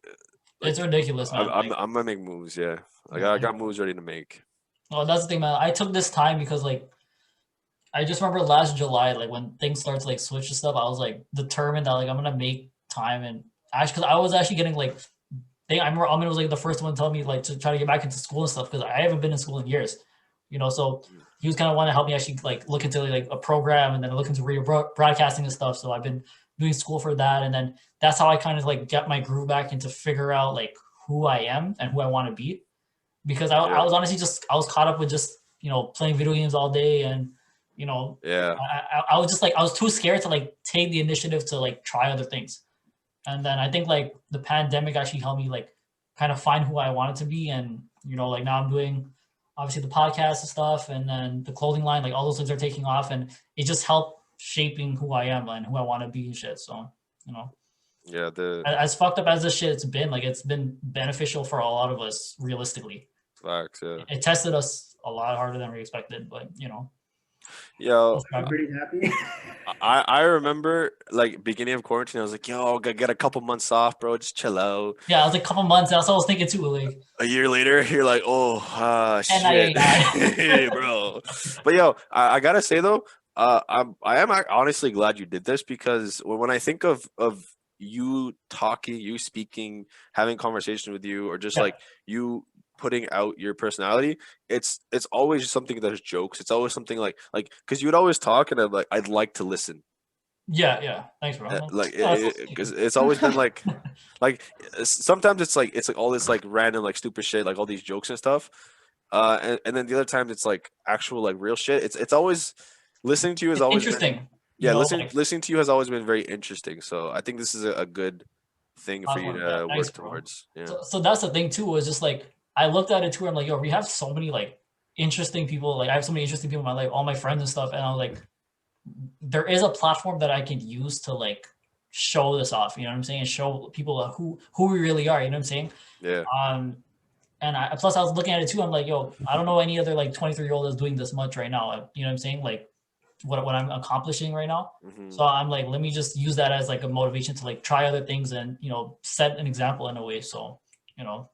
like ridiculous, man. Like, I'm gonna make moves. Yeah, like yeah, I like, got moves ready to make. well, that's the thing, man. I took this time because like I just remember last July, like when things started to like switch and stuff, I was like determined that like I'm gonna make time and actually because I was actually getting like I remember Aman was like the first one to tell me like to try to get back into school and stuff because I haven't been in school in years, so he was kind of want to help me actually like look into like a program and then look into radio broadcasting and stuff. So I've been doing school for that, and then that's how I kind of like get my groove back and to figure out like who I am and who I want to be because I Yeah, was honestly just I was caught up with just playing video games all day and you know yeah, I was just like I was too scared to like take the initiative to like try other things. And then I think like the pandemic actually helped me like kind of find who I wanted to be. And like now I'm doing obviously the podcast and stuff and then the clothing line, like all those things are taking off and it just helped shaping who I am and who I want to be and shit. So, yeah. The as fucked up as this shit's been, like it's been beneficial for a lot of us realistically. facts. Yeah, It tested us a lot harder than we expected, but yeah. I'm pretty happy. I remember like beginning of quarantine, I was like, yo, get a couple months off, bro. Just chill out. yeah, it was like a couple months. That's what I was thinking too. Like, A year later, you're like, oh, shit, 1099. bro. But yo, I gotta say though, I am honestly glad you did this because when I think of you talking, you speaking, having conversation with you, or just Yeah. like you putting out your personality, it's always something that's jokes. It's always something like because you would always talk, and I'd like to listen. Yeah. Thanks, bro. Like Oh, that's so sweet. because it's always been like sometimes it's like all this like random like stupid shit, like all these jokes and stuff, and then the other times it's like actual like real shit. It's always listening to you has It's always been interesting. yeah, Like, listening to you has always been very interesting. So I think this is a good thing for you awesome. Yeah, to thanks, work bro. towards. Yeah. So that's the thing too, was just like I looked at it too, I'm like, yo, we have so many like interesting people. Like I have so many interesting people in my life, all my friends and stuff. And I was like, there is a platform that I can use to like show this off. You know what I'm saying? And show people who we really are. You know what I'm saying? Yeah. And plus I was looking at it too. I'm like, yo, I don't know any other like 23-year-old that's doing this much right now. You know what I'm saying? Like what I'm accomplishing right now. Mhm. So I'm like, let me just use that as like a motivation to like try other things and, you know, set an example in a way. So, you know,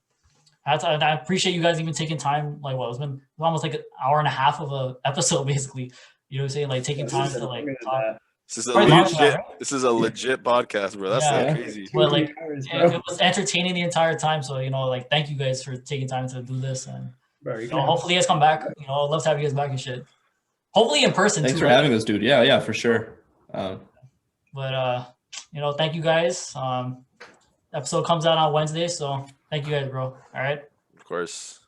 I appreciate you guys even taking time. Like, well, it's been almost like an hour and a half of a episode, basically. You know what I'm saying? Like taking time to like talk. This is a Probably longer than that, legit. right? This is a legit podcast, bro. That's Yeah. like crazy. But like, 2 hours, it was entertaining the entire time. So, you know, like, thank you guys for taking time to do this. And bro, you know, hopefully you guys come back. You know, I'd love to have you guys back and shit. Hopefully in person Thanks too. for Like, having us, dude. Yeah, for sure. but you know, thank you guys. Episode comes out on Wednesday, so thank you guys, bro. All right. Of course.